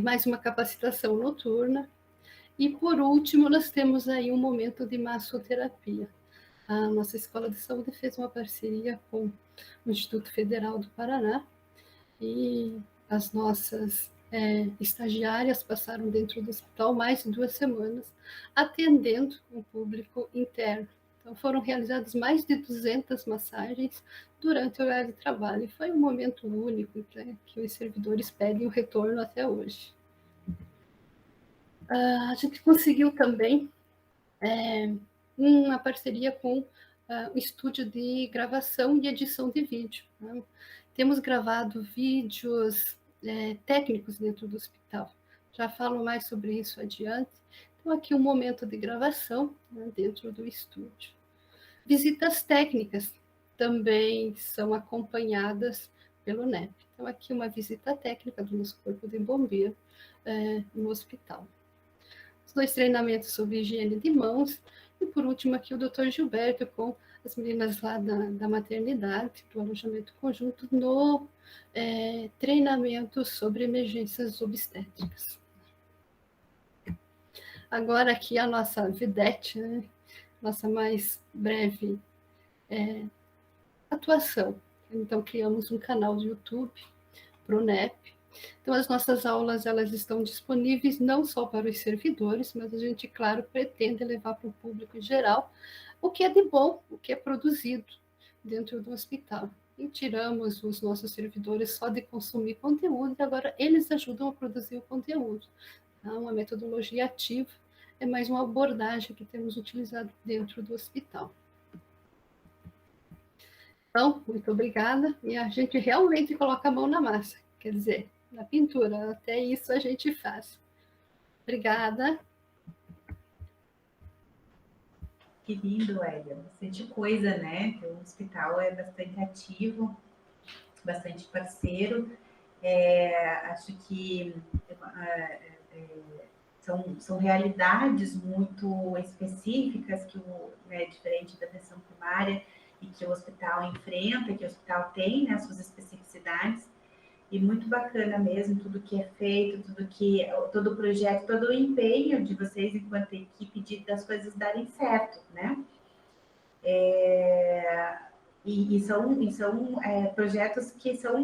mais uma capacitação noturna. E, por último, nós temos aí um momento de massoterapia. a nossa Escola de Saúde fez uma parceria com o Instituto Federal do Paraná e as nossas estagiárias passaram dentro do hospital mais de 2 semanas, atendendo o público interno. Então, foram realizadas mais de 200 massagens durante o horário de trabalho. E foi um momento único, né, que os servidores pedem o retorno até hoje. A gente conseguiu também uma parceria com o estúdio de gravação e edição de vídeo, né? Temos gravado vídeos técnicos dentro do hospital. Já falo mais sobre isso adiante. Então, aqui um momento de gravação, né, dentro do estúdio. Visitas técnicas também são acompanhadas pelo NEP. Então, aqui uma visita técnica do nosso corpo de bombeiro no hospital. Os 2 treinamentos sobre higiene de mãos, e por último aqui o Dr. Gilberto com as meninas lá da maternidade, do alojamento conjunto, no treinamento sobre emergências obstétricas. Agora aqui a nossa videte, né? Nossa mais breve atuação. Então, criamos um canal do YouTube para o NEP. Então, as nossas aulas, elas estão disponíveis não só para os servidores, mas a gente, claro, pretende levar para o público em geral o que é de bom, o que é produzido dentro do hospital. E tiramos os nossos servidores só de consumir conteúdo, e agora eles ajudam a produzir o conteúdo. Então, uma metodologia ativa é mais uma abordagem que temos utilizado dentro do hospital. Então, muito obrigada, e a gente realmente coloca a mão na massa, quer dizer, na pintura, até isso a gente faz. Obrigada. Que lindo, Hélia, bastante coisa, né? O hospital é bastante ativo, bastante parceiro. Acho que são realidades muito específicas que diferente da atenção primária e que o hospital enfrenta, que o hospital tem, né, suas especificidades, e muito bacana mesmo tudo que é feito, todo o projeto, todo o empenho de vocês enquanto equipe das coisas darem certo, né? São projetos que são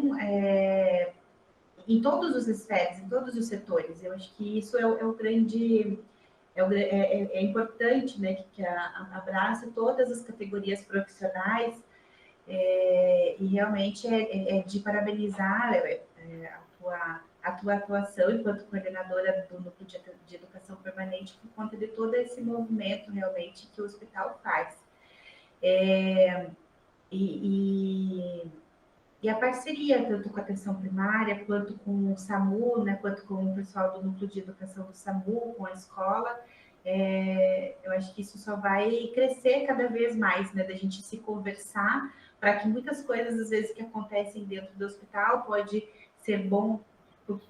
em todos os esferas, em todos os setores. Eu acho que isso é o grande... É importante, né, que abraça todas as categorias profissionais, e realmente é de parabenizar a tua atuação enquanto coordenadora do Núcleo de Educação Permanente por conta de todo esse movimento realmente que o hospital faz. E a parceria, tanto com a atenção primária, quanto com o SAMU, né, quanto com o pessoal do Núcleo de Educação do SAMU, com a escola, eu acho que isso só vai crescer cada vez mais, né, da gente se conversar, para que muitas coisas, às vezes, que acontecem dentro do hospital, pode ser bom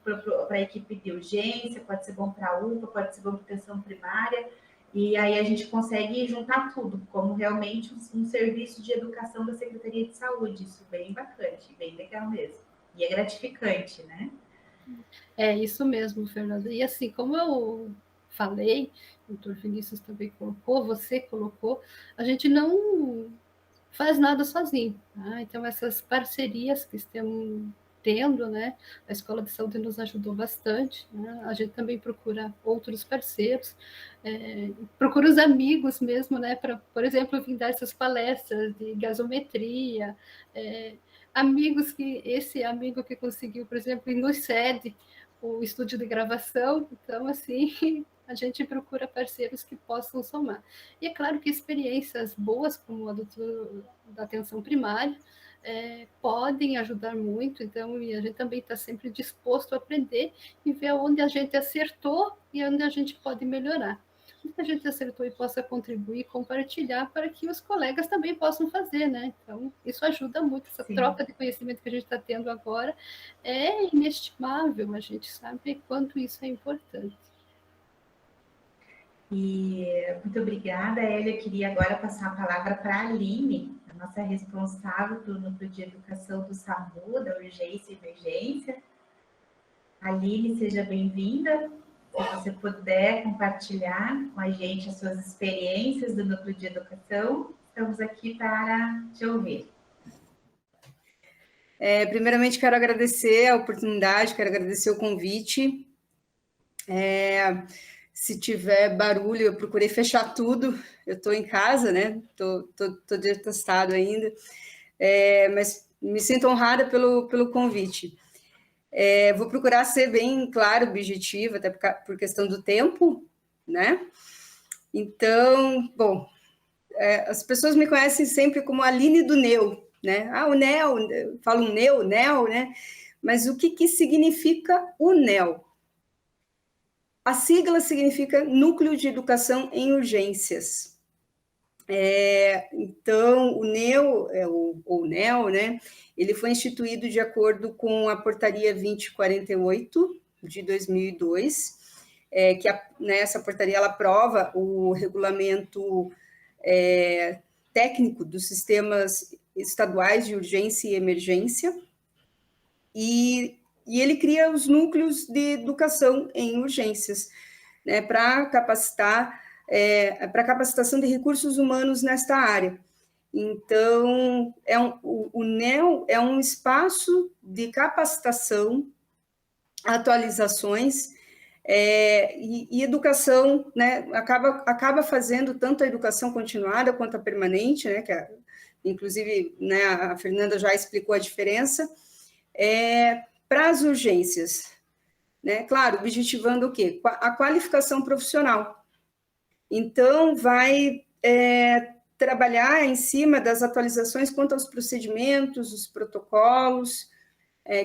para a equipe de urgência, pode ser bom para a UPA, pode ser bom para a atenção primária, e aí a gente consegue juntar tudo, como realmente um serviço de educação da Secretaria de Saúde. Isso é bem bacana, bem legal mesmo. E é gratificante, né? É isso mesmo, Fernanda. E assim, como eu falei, o doutor Vinícius também colocou, você colocou, a gente não faz nada sozinho. Tá? Então, essas parcerias que estamos tendo, né? A Escola de Saúde nos ajudou bastante. Né? A gente também procura outros parceiros, procura os amigos mesmo, né? Para, por exemplo, vir dar essas palestras de gasometria, amigos esse amigo que conseguiu, por exemplo, nos cede o estúdio de gravação. Então, assim, a gente procura parceiros que possam somar. E é claro que experiências boas, como a da atenção primária, podem ajudar muito, então a gente também está sempre disposto a aprender e ver onde a gente acertou e onde a gente pode melhorar. Onde a gente acertou e possa contribuir, compartilhar para que os colegas também possam fazer, né? Então, isso ajuda muito, essa troca de conhecimento que a gente está tendo agora é inestimável, a gente sabe quanto isso é importante. E muito obrigada, Hélia. Eu queria agora passar a palavra para a Aline, a nossa responsável pelo Núcleo de Educação do SAMU, da Urgência e Emergência. Aline, seja bem-vinda. Se você puder compartilhar com a gente as suas experiências do Núcleo de Educação, estamos aqui para te ouvir. Primeiramente, quero agradecer a oportunidade, quero agradecer o convite. Se tiver barulho, eu procurei fechar tudo. Eu estou em casa, né? Estou de atestado ainda, mas me sinto honrada pelo convite. Vou procurar ser bem claro, objetivo, até por questão do tempo, né? Então, bom, as pessoas me conhecem sempre como Aline do NEO, né? O NEO, falam NEO, né? Mas o que significa o NEO? A sigla significa Núcleo de Educação em Urgências. Então, o NEO, ou NEO, né? Ele foi instituído de acordo com a Portaria 2048, de 2002, essa portaria ela aprova o regulamento técnico dos sistemas estaduais de urgência e emergência, e ele cria os núcleos de educação em urgências, né, para capacitação de recursos humanos nesta área. Então, o NEO é um espaço de capacitação, atualizações e educação, né, acaba fazendo tanto a educação continuada quanto a permanente, né, inclusive, né, a Fernanda já explicou a diferença, para as urgências, né, claro, objetivando o quê? A qualificação profissional. Então, vai trabalhar em cima das atualizações quanto aos procedimentos, os protocolos,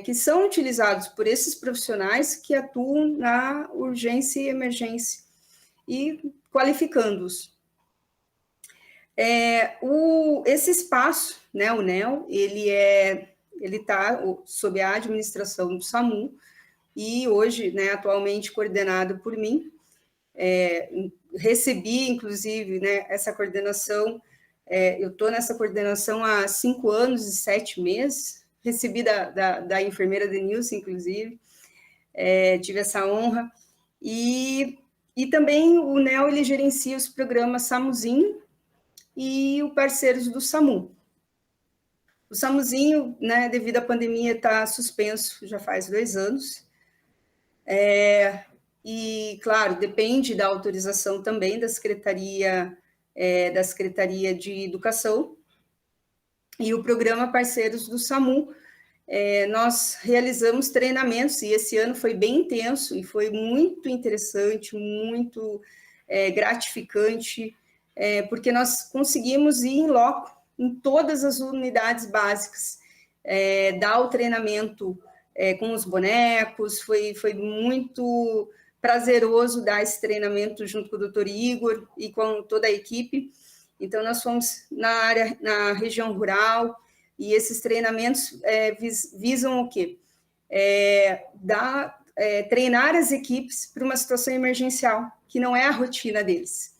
que são utilizados por esses profissionais que atuam na urgência e emergência, e qualificando-os. Esse espaço, né, o NEO, ele está sob a administração do SAMU, e hoje, né, atualmente coordenado por mim. Recebi, inclusive, né, essa coordenação, eu estou nessa coordenação há 5 anos e 7 meses, recebi da enfermeira Denilce, inclusive, tive essa honra, e também o NEO, ele gerencia os programas SAMUzinho e o Parceiros do SAMU. O SAMUzinho, né, devido à pandemia, está suspenso já faz 2 anos, e, claro, depende da autorização também da Secretaria de Educação, e o programa Parceiros do SAMU, nós realizamos treinamentos, e esse ano foi bem intenso, e foi muito interessante, muito gratificante, porque nós conseguimos ir em loco, em todas as unidades básicas, dar o treinamento com os bonecos, foi muito prazeroso dar esse treinamento junto com o Dr. Igor e com toda a equipe. Então, nós fomos na região rural, e esses treinamentos visam o quê? Treinar as equipes para uma situação emergencial, que não é a rotina deles.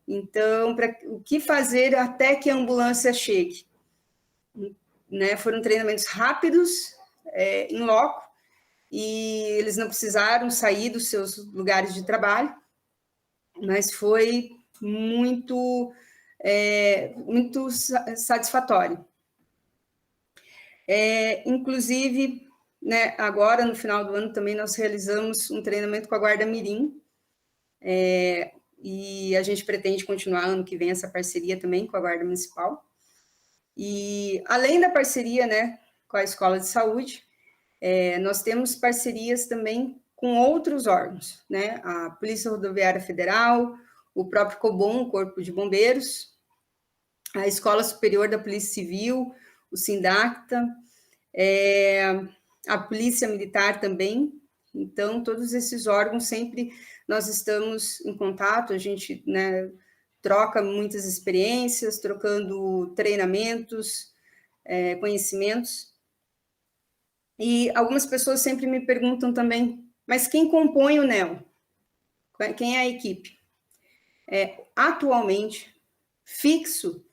Então, o que fazer até que a ambulância chegue? Né, foram treinamentos rápidos, em loco, e eles não precisaram sair dos seus lugares de trabalho, mas foi muito satisfatório. Inclusive, né, agora, no final do ano, também nós realizamos um treinamento com a Guarda Mirim, e a gente pretende continuar ano que vem essa parceria também com a Guarda Municipal. E, além da parceria, né, com a Escola de Saúde, nós temos parcerias também com outros órgãos, né, a Polícia Rodoviária Federal, o próprio COBOM, o Corpo de Bombeiros, a Escola Superior da Polícia Civil, o SINDACTA, a Polícia Militar também. Então, todos esses órgãos, sempre nós estamos em contato, a gente, né, troca muitas experiências, trocando treinamentos, conhecimentos. E algumas pessoas sempre me perguntam também, mas quem compõe o NEO? Quem é a equipe? Atualmente, fixo,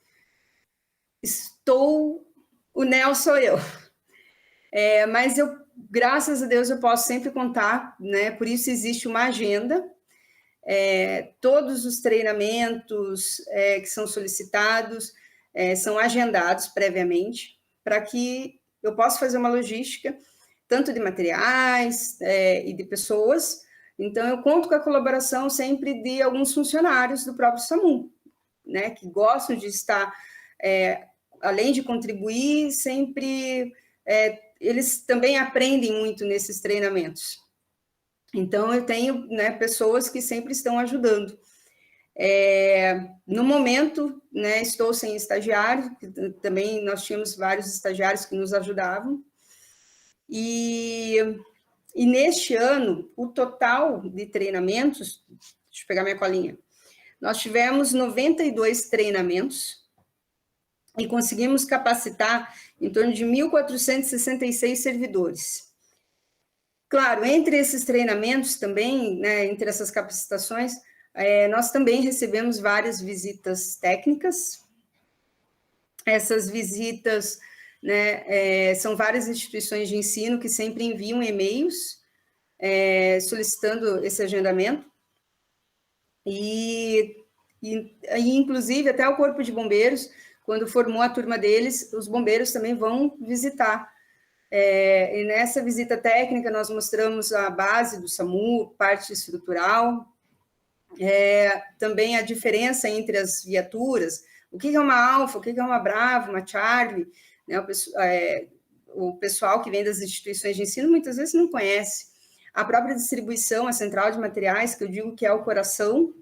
o NEO sou eu. Mas graças a Deus, eu posso sempre contar, né? Por isso existe uma agenda, todos os treinamentos que são solicitados, são agendados previamente, para que eu possa fazer uma logística, tanto de materiais e de pessoas. Então, eu conto com a colaboração sempre de alguns funcionários do próprio SAMU, né, que gostam de estar, além de contribuir, sempre eles também aprendem muito nesses treinamentos. Então, eu tenho, né, pessoas que sempre estão ajudando. No momento, né, estou sem estagiário, também nós tínhamos vários estagiários que nos ajudavam, e neste ano, o total de treinamentos, deixa eu pegar minha colinha, nós tivemos 92 treinamentos e conseguimos capacitar em torno de 1.466 servidores. Claro, entre esses treinamentos também, né, entre essas capacitações, nós também recebemos várias visitas técnicas. Essas visitas, né, são várias instituições de ensino que sempre enviam e-mails solicitando esse agendamento. E, inclusive, até o Corpo de Bombeiros, quando formou a turma deles, os bombeiros também vão visitar. E nessa visita técnica, nós mostramos a base do SAMU, parte estrutural, também a diferença entre as viaturas, o que é uma Alfa, o que é uma Bravo, uma Charlie, né? O pessoal que vem das instituições de ensino muitas vezes não conhece. A própria distribuição, a central de materiais, que eu digo que é o coração,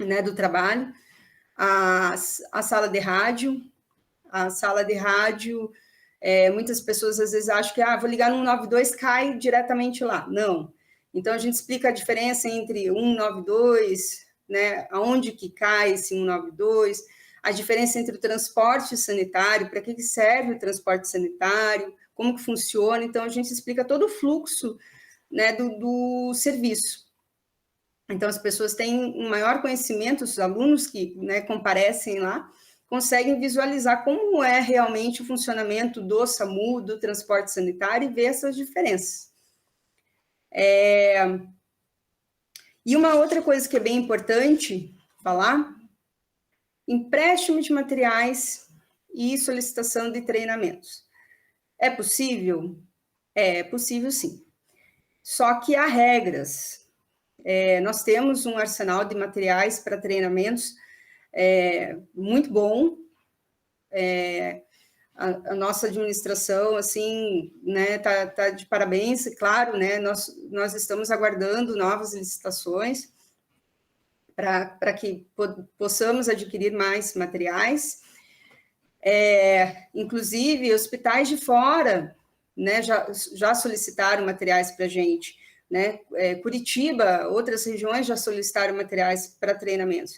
né, do trabalho, a sala de rádio, muitas pessoas às vezes acham que vou ligar no 192, cai diretamente lá. Não. Então, a gente explica a diferença entre 192, né, aonde que cai esse 192, a diferença entre o transporte sanitário, para que serve o transporte sanitário, como que funciona. Então, a gente explica todo o fluxo, né, do serviço. Então, as pessoas têm um maior conhecimento, os alunos que, né, comparecem lá, conseguem visualizar como é realmente o funcionamento do SAMU, do transporte sanitário, e ver essas diferenças. E uma outra coisa que é bem importante falar, empréstimo de materiais e solicitação de treinamentos. É possível? É possível, sim. Só que há regras. Nós temos um arsenal de materiais para treinamentos muito bom. A nossa administração, assim, né, tá de parabéns, claro, né, nós estamos aguardando novas licitações para que possamos adquirir mais materiais. Inclusive, hospitais de fora, né, já solicitaram materiais para a gente, né, Curitiba, outras regiões já solicitaram materiais para treinamentos,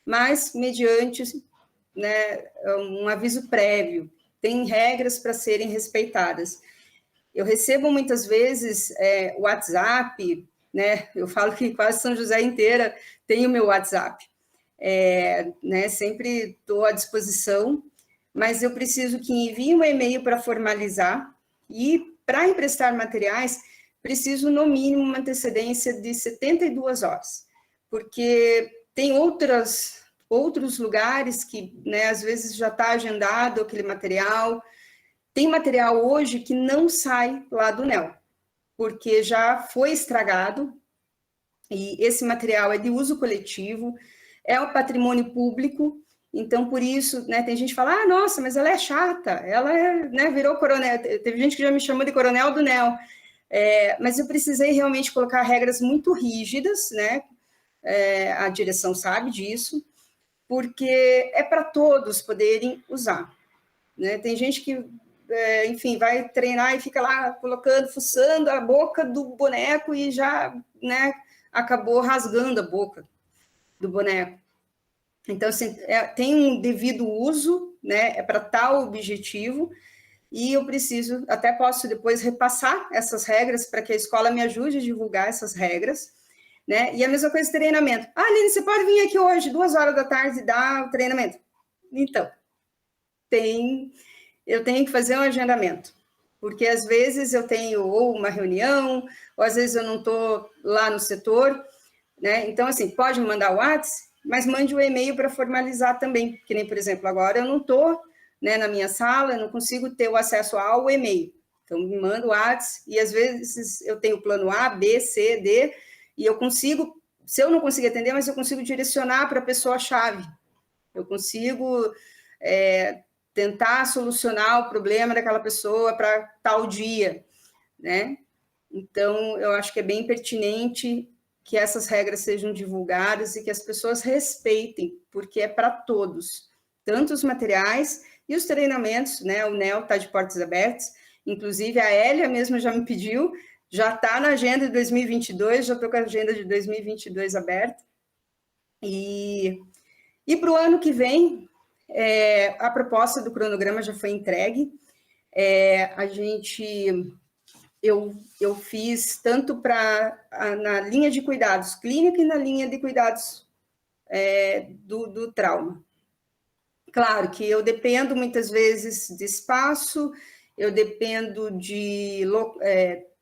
mas mediante, né, um aviso prévio, tem regras para serem respeitadas. Eu recebo muitas vezes WhatsApp, né, eu falo que quase São José inteira tem o meu WhatsApp, né, sempre estou à disposição, mas eu preciso que envie um e-mail para formalizar, e para emprestar materiais, preciso no mínimo uma antecedência de 72 horas, porque tem outros lugares que, né, às vezes já está agendado aquele material. Tem material hoje que não sai lá do NEL, porque já foi estragado, e esse material é de uso coletivo, é o patrimônio público. Então, por isso, né, tem gente que fala, nossa, mas ela é chata, ela né, virou coronel, teve gente que já me chamou de coronel do NEL, mas eu precisei realmente colocar regras muito rígidas, né, a direção sabe disso, porque é para todos poderem usar, né? Tem gente que, enfim, vai treinar e fica lá colocando, fuçando a boca do boneco e já, né, acabou rasgando a boca do boneco. Então, assim, tem um devido uso, né, para tal objetivo, e eu preciso, até posso depois repassar essas regras para que a escola me ajude a divulgar essas regras, né? E a mesma coisa treinamento. Aline, você pode vir aqui hoje, 2 horas da tarde, e dar o treinamento? Então, eu tenho que fazer um agendamento, porque às vezes eu tenho ou uma reunião, ou às vezes eu não estou lá no setor, né? Então, assim, pode me mandar o WhatsApp? mas mande o e-mail para formalizar também, que nem, por exemplo, agora eu não estou, né, na minha sala, eu não consigo ter o acesso ao e-mail. Então, me manda o WhatsApp, e às vezes eu tenho o plano A, B, C, D, e eu consigo, se eu não conseguir atender, mas eu consigo direcionar para a pessoa-chave. Eu consigo tentar solucionar o problema daquela pessoa para tal dia, né? Então, eu acho que é bem pertinente que essas regras sejam divulgadas e que as pessoas respeitem, porque é para todos, tanto os materiais e os treinamentos, né? O NEL está de portas abertas, inclusive a Hélia mesmo já me pediu, já está na agenda de 2022, já estou com a agenda de 2022 aberta, e para o ano que vem, a proposta do cronograma já foi entregue, eu fiz tanto na linha de cuidados clínica e na linha de cuidados do trauma. Claro que eu dependo muitas vezes de espaço, eu dependo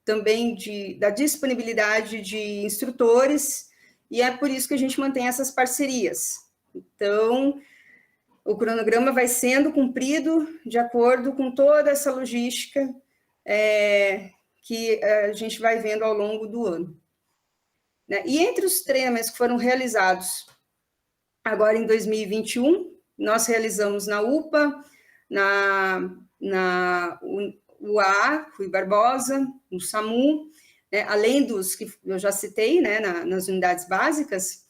também da disponibilidade de instrutores, e é por isso que a gente mantém essas parcerias. Então, o cronograma vai sendo cumprido de acordo com toda essa logística que a gente vai vendo ao longo do ano. Né? E entre os treinamentos que foram realizados agora em 2021, nós realizamos na UPA, na UA, Rui Barbosa, no SAMU, né? Além dos que eu já citei, né, nas unidades básicas,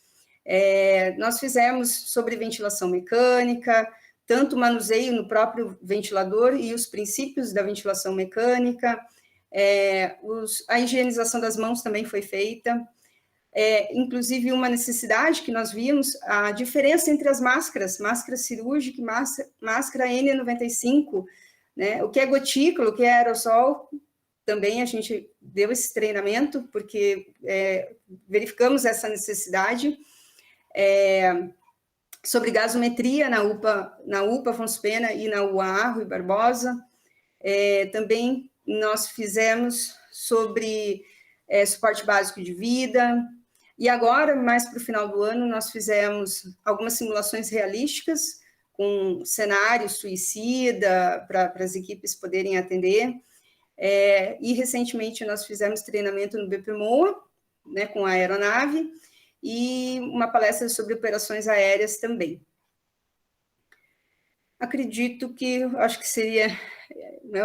nós fizemos sobre ventilação mecânica, tanto manuseio no próprio ventilador e os princípios da ventilação mecânica, a higienização das mãos também foi feita, inclusive uma necessidade que nós vimos, a diferença entre as máscara cirúrgica e máscara N95, né? O que é gotícula, o que é aerossol, também a gente deu esse treinamento, porque verificamos essa necessidade, sobre gasometria na UPA Afonso Pena e na UA Rui Barbosa, também nós fizemos sobre suporte básico de vida, e agora, mais para o final do ano, nós fizemos algumas simulações realísticas, com cenário suicida, para as equipes poderem atender, e recentemente nós fizemos treinamento no BPMOA, né, com a aeronave, e uma palestra sobre operações aéreas também. Acredito que, acho que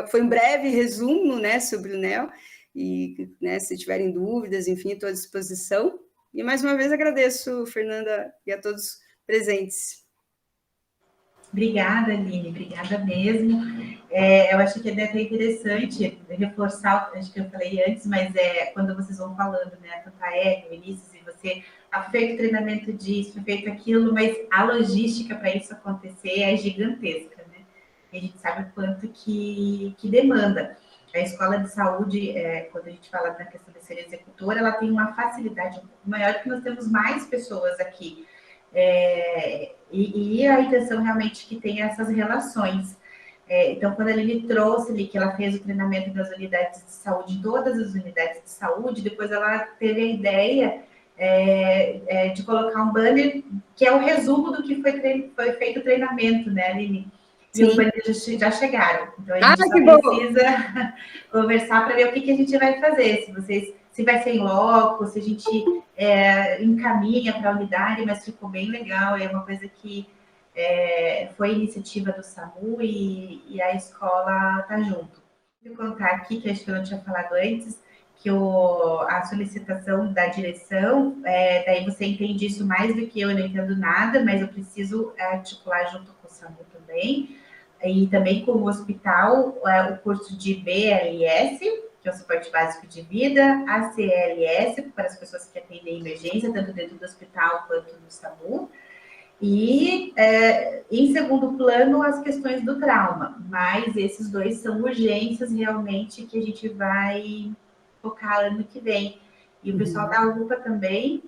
foi um breve resumo, né, sobre o NEL, e, né, se tiverem dúvidas, enfim, estou à disposição. E, mais uma vez, agradeço, Fernanda, e a todos presentes. Obrigada, Aline, obrigada mesmo. Eu acho que é até interessante reforçar, acho que eu falei antes, mas quando vocês vão falando, né, tanto a Hélia, o Vinícius, e você, foi feito treinamento disso, foi feito aquilo, mas a logística para isso acontecer é gigantesca, né? E a gente sabe o quanto que demanda. A escola de saúde, quando a gente fala da questão de ser executora, ela tem uma facilidade maior, porque nós temos mais pessoas aqui. E a intenção realmente que tem essas relações. Então, quando a Aline trouxe ali que ela fez o treinamento das unidades de saúde, todas as unidades de saúde, depois ela teve a ideia de colocar um banner que é o resumo do que foi feito o treinamento, né, Aline? E os banners já chegaram. Então, a gente só precisa conversar para ver o que a gente vai fazer. Se vai ser em loco, se a gente encaminha para a unidade, mas ficou bem legal. É uma coisa que foi iniciativa do SAMU e a escola está junto. Vou contar aqui, que acho que eu não tinha falado antes, que a solicitação da direção, daí você entende isso mais do que eu não entendo nada, mas eu preciso articular junto com o SAMU também, e também com o hospital, o curso de BLS, que é o suporte básico de vida, ACLS, para as pessoas que atendem emergência, tanto dentro do hospital quanto no SAMU, e, em segundo plano, as questões do trauma, mas esses dois são urgências realmente que a gente vai focar ano que vem. E o pessoal da UPA também,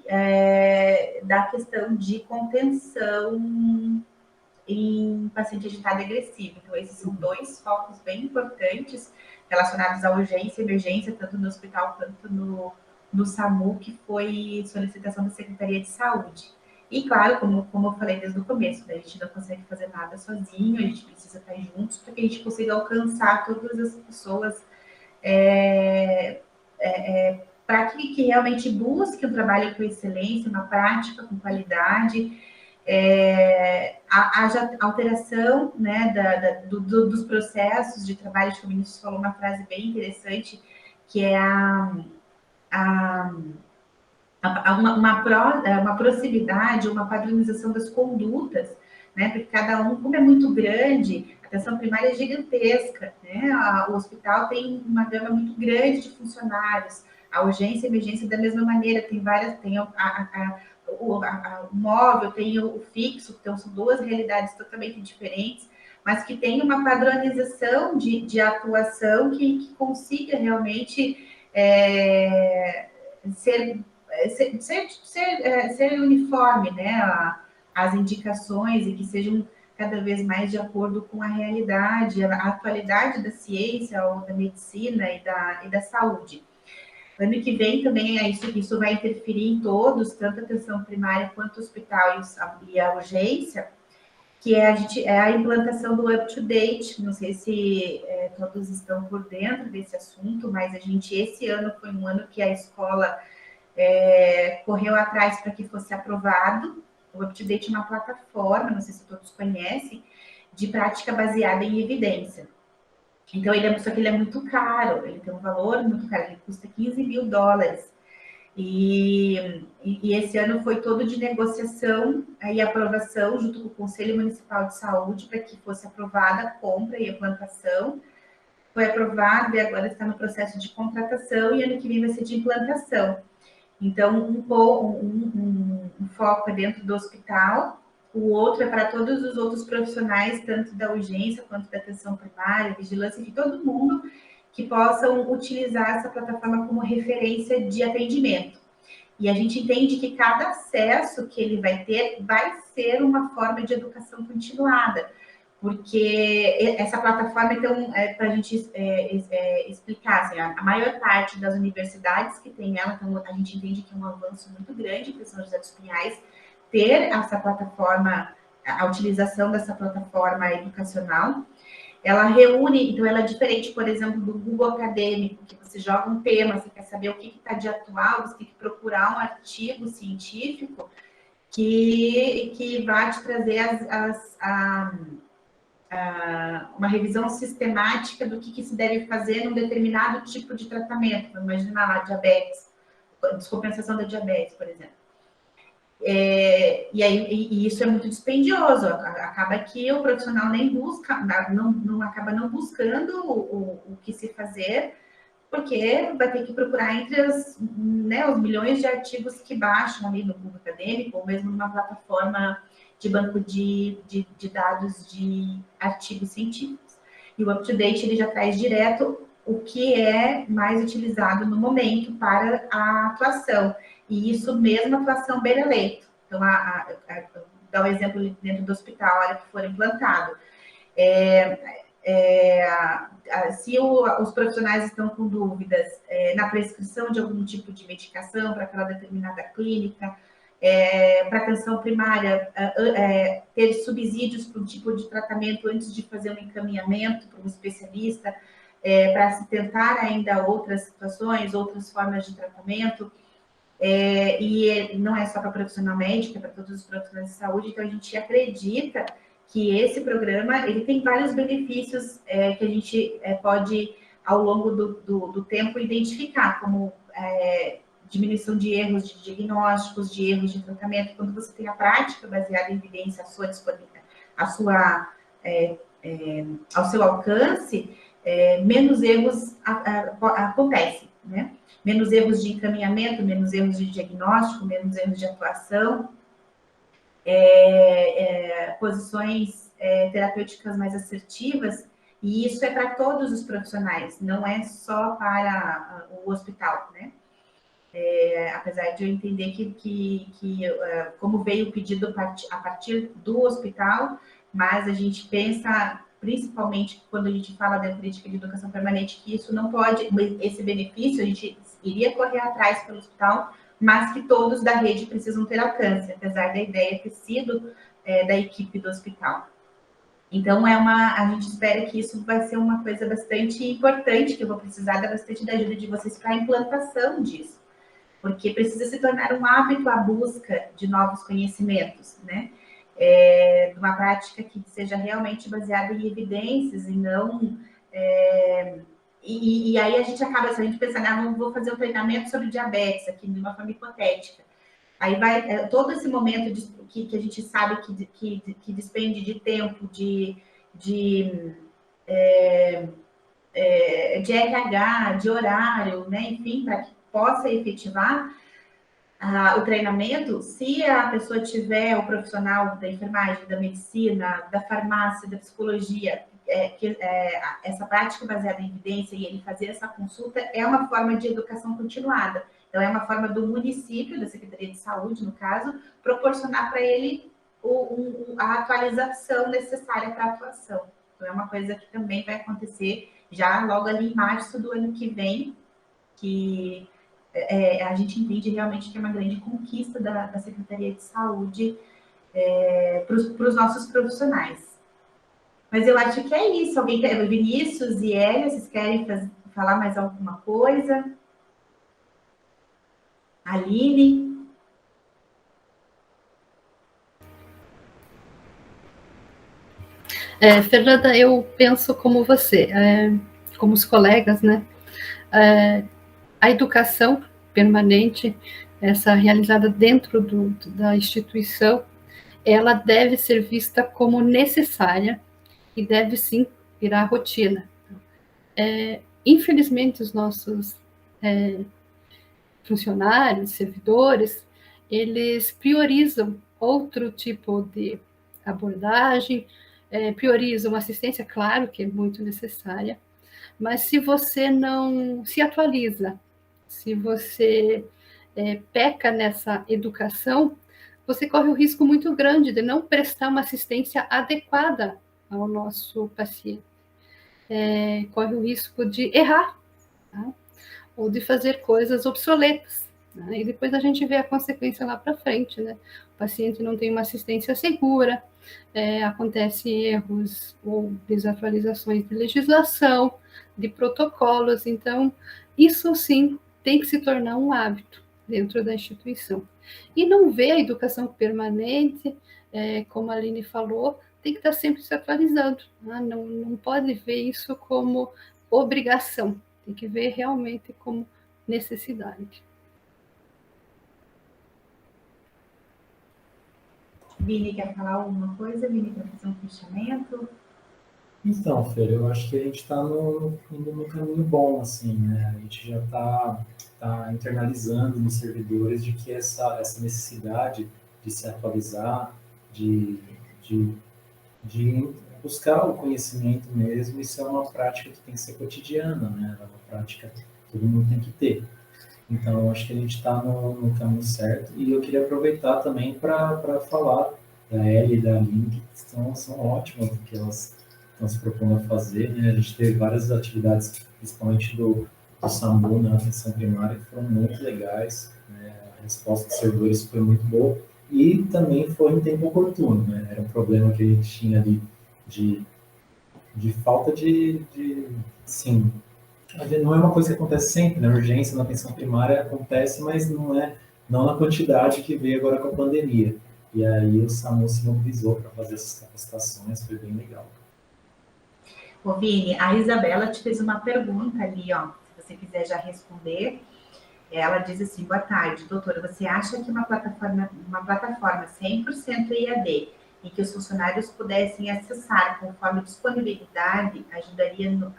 da questão de contenção em paciente agitado e agressivo. Então, esses são dois focos bem importantes relacionados à urgência e emergência, tanto no hospital quanto no SAMU, que foi solicitação da Secretaria de Saúde. E, claro, como eu falei desde o começo, né, a gente não consegue fazer nada sozinho, a gente precisa estar juntos para que a gente consiga alcançar todas as pessoas para que realmente busque um trabalho com excelência, uma prática com qualidade, haja alteração, né, dos processos de trabalho. Acho que o Vinícius falou uma frase bem interessante, que é uma proximidade, uma padronização das condutas, né? Porque cada um, como é muito grande, a atenção primária é gigantesca, né? O hospital tem uma gama muito grande de funcionários, a urgência e a emergência da mesma maneira, tem várias, tem o móvel, tem o fixo, então são duas realidades totalmente diferentes, mas que tem uma padronização de atuação que consiga realmente ser uniforme, né, as indicações e que sejam cada vez mais de acordo com a realidade, a atualidade da ciência ou da medicina e da saúde. Ano que vem também isso vai interferir em todos, tanto a atenção primária quanto o hospital e a urgência, que é a implantação do up-to-date. Não sei se todos estão por dentro desse assunto, mas esse ano foi um ano que a escola correu atrás para que fosse aprovado. O up-to-date é uma plataforma, não sei se todos conhecem, de prática baseada em evidência. Então, só que ele é muito caro, ele tem um valor muito caro, ele custa $15 mil. E esse ano foi todo de negociação e aprovação junto com o Conselho Municipal de Saúde para que fosse aprovada a compra e a implantação. Foi aprovado e agora está no processo de contratação e ano que vem vai ser de implantação. Então, um foco é dentro do hospital, o outro é para todos os outros profissionais, tanto da urgência quanto da atenção primária, vigilância, de todo mundo que possam utilizar essa plataforma como referência de atendimento. E a gente entende que cada acesso que ele vai ter vai ser uma forma de educação continuada, porque essa plataforma, então, para a gente explicar, assim, a maior parte das universidades que tem ela, então a gente entende que é um avanço muito grande para São José dos Pinhais ter essa plataforma, a utilização dessa plataforma educacional. Ela reúne, então ela é diferente, por exemplo, do Google Acadêmico, que você joga um tema, você quer saber o que está de atual, você tem que procurar um artigo científico que vai te trazer uma revisão sistemática do que se deve fazer num determinado tipo de tratamento. Imagina lá, diabetes, descompensação da diabetes, por exemplo. E isso é muito dispendioso, acaba que o profissional nem busca, acaba não buscando o que se fazer, porque vai ter que procurar entre os milhões de artigos que baixam ali no Google Acadêmico, ou mesmo numa plataforma de banco de dados de artigos científicos. E o UpToDate ele já traz direto o que é mais utilizado no momento para a atuação. E isso mesmo atuação beira-leito. Então, dá um exemplo dentro do hospital, a hora que for implantado. Se os profissionais estão com dúvidas na prescrição de algum tipo de medicação para aquela determinada clínica, para atenção primária, ter subsídios para um tipo de tratamento antes de fazer um encaminhamento para um especialista, para se tentar ainda outras situações, outras formas de tratamento. E não é só para profissional médico, é para todos os profissionais de saúde. Então, a gente acredita que esse programa ele tem vários benefícios que a gente pode, ao longo do tempo, identificar, como diminuição de erros de diagnósticos, de erros de tratamento. Quando você tem a prática baseada em evidência ao seu alcance, menos erros acontecem, né? Menos erros de encaminhamento, menos erros de diagnóstico, menos erros de atuação, posições terapêuticas mais assertivas, e isso é para todos os profissionais, não é só para o hospital, né? Apesar de eu entender que como veio o pedido a partir do hospital, mas a gente pensa, principalmente quando a gente fala da política de educação permanente, que isso não pode, esse benefício, a gente iria correr atrás pelo hospital, mas que todos da rede precisam ter alcance, apesar da ideia ter sido da equipe do hospital. Então, a gente espera que isso vai ser uma coisa bastante importante, que eu vou precisar bastante da ajuda de vocês para a implantação disso, porque precisa se tornar um hábito a busca de novos conhecimentos, né? De uma prática que seja realmente baseada em evidências e não... E aí a gente acaba, se a gente pensar, vou fazer um treinamento sobre diabetes aqui, de uma forma hipotética. Aí vai todo esse momento que a gente sabe que despende de tempo, de RH, de horário, né? Enfim, para que possa efetivar o treinamento, se a pessoa tiver o profissional da enfermagem, da medicina, da farmácia, da psicologia, essa prática baseada em evidência e ele fazer essa consulta é uma forma de educação continuada. Então, é uma forma do município, da Secretaria de Saúde, no caso, proporcionar para ele a atualização necessária para a atuação. Então, é uma coisa que também vai acontecer já logo ali em março do ano que vem, que a gente entende realmente que é uma grande conquista da Secretaria de Saúde para os nossos profissionais. Mas eu acho que é isso. Alguém quer? Vinícius e Hélia, vocês querem falar mais alguma coisa? Aline? Fernanda, eu penso como você, como os colegas, né? A educação permanente, essa realizada dentro da instituição, ela deve ser vista como necessária e deve sim virar rotina. Infelizmente, os nossos funcionários, servidores, eles priorizam outro tipo de abordagem, priorizam assistência, claro que é muito necessária, mas se você não se atualiza, se você peca nessa educação, você corre o risco muito grande de não prestar uma assistência adequada ao nosso paciente. Corre o risco de errar, tá? Ou de fazer coisas obsoletas, né? E depois a gente vê a consequência lá para frente, né? O paciente não tem uma assistência segura, acontecem erros ou desatualizações de legislação, de protocolos, então isso sim tem que se tornar um hábito dentro da instituição. E não ver a educação permanente, como a Aline falou, tem que estar sempre se atualizando, né? Não pode ver isso como obrigação, tem que ver realmente como necessidade. Vini, quer falar alguma coisa? Vini, para fazer um fechamento? Então, Fer, eu acho que a gente está indo no caminho bom, assim, né? A gente já está internalizando nos servidores de que essa necessidade de se atualizar, de buscar o conhecimento mesmo, isso é uma prática que tem que ser cotidiana, né? É uma prática que todo mundo tem que ter. Então, eu acho que a gente está no caminho certo. E eu queria aproveitar também para falar da Ellie e da Aline, que são ótimas, porque elas estão se propondo a fazer, né? A gente teve várias atividades, principalmente do SAMU na atenção primária, que foram muito legais, né? A resposta dos servidores foi muito boa e também foi em tempo oportuno, né? Era um problema que a gente tinha ali de falta sim, não é uma coisa que acontece sempre, né? A urgência na atenção primária acontece, mas não na quantidade que veio agora com a pandemia. E aí o SAMU se mobilizou para fazer essas capacitações, foi bem legal. Ô, Vini, a Isabela te fez uma pergunta ali, ó. Se você quiser já responder. Ela diz assim: boa tarde, doutora. Você acha que uma plataforma 100% EAD, em que os funcionários pudessem acessar conforme disponibilidade, ajudaria no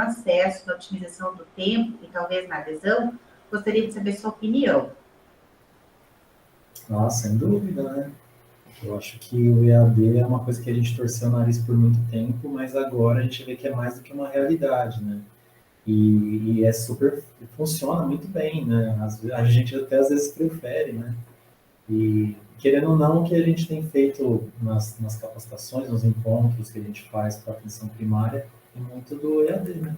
acesso, na otimização do tempo e talvez na adesão? Gostaria de saber sua opinião. Nossa, sem dúvida, né? Eu acho que o EAD é uma coisa que a gente torceu o nariz por muito tempo, mas agora a gente vê que é mais do que uma realidade, né? E funciona muito bem, né? A gente até às vezes prefere, né? E querendo ou não, o que a gente tem feito nas capacitações, nos encontros que a gente faz para a atenção primária, é muito do EAD, né?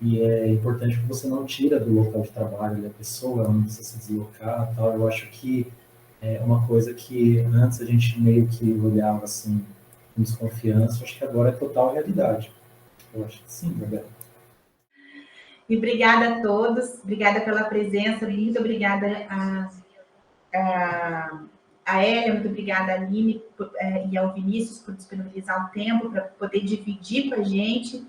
E é importante que você não tira do local de trabalho a pessoa, ela não precisa se deslocar, tal. Eu acho que é uma coisa que antes a gente meio que olhava assim com desconfiança, acho que agora é total realidade. Eu acho que sim, Gabriela. E obrigada a todos, obrigada pela presença, muito obrigada a Hélia, muito obrigada a Aline e ao Vinícius por disponibilizar o tempo para poder dividir com a gente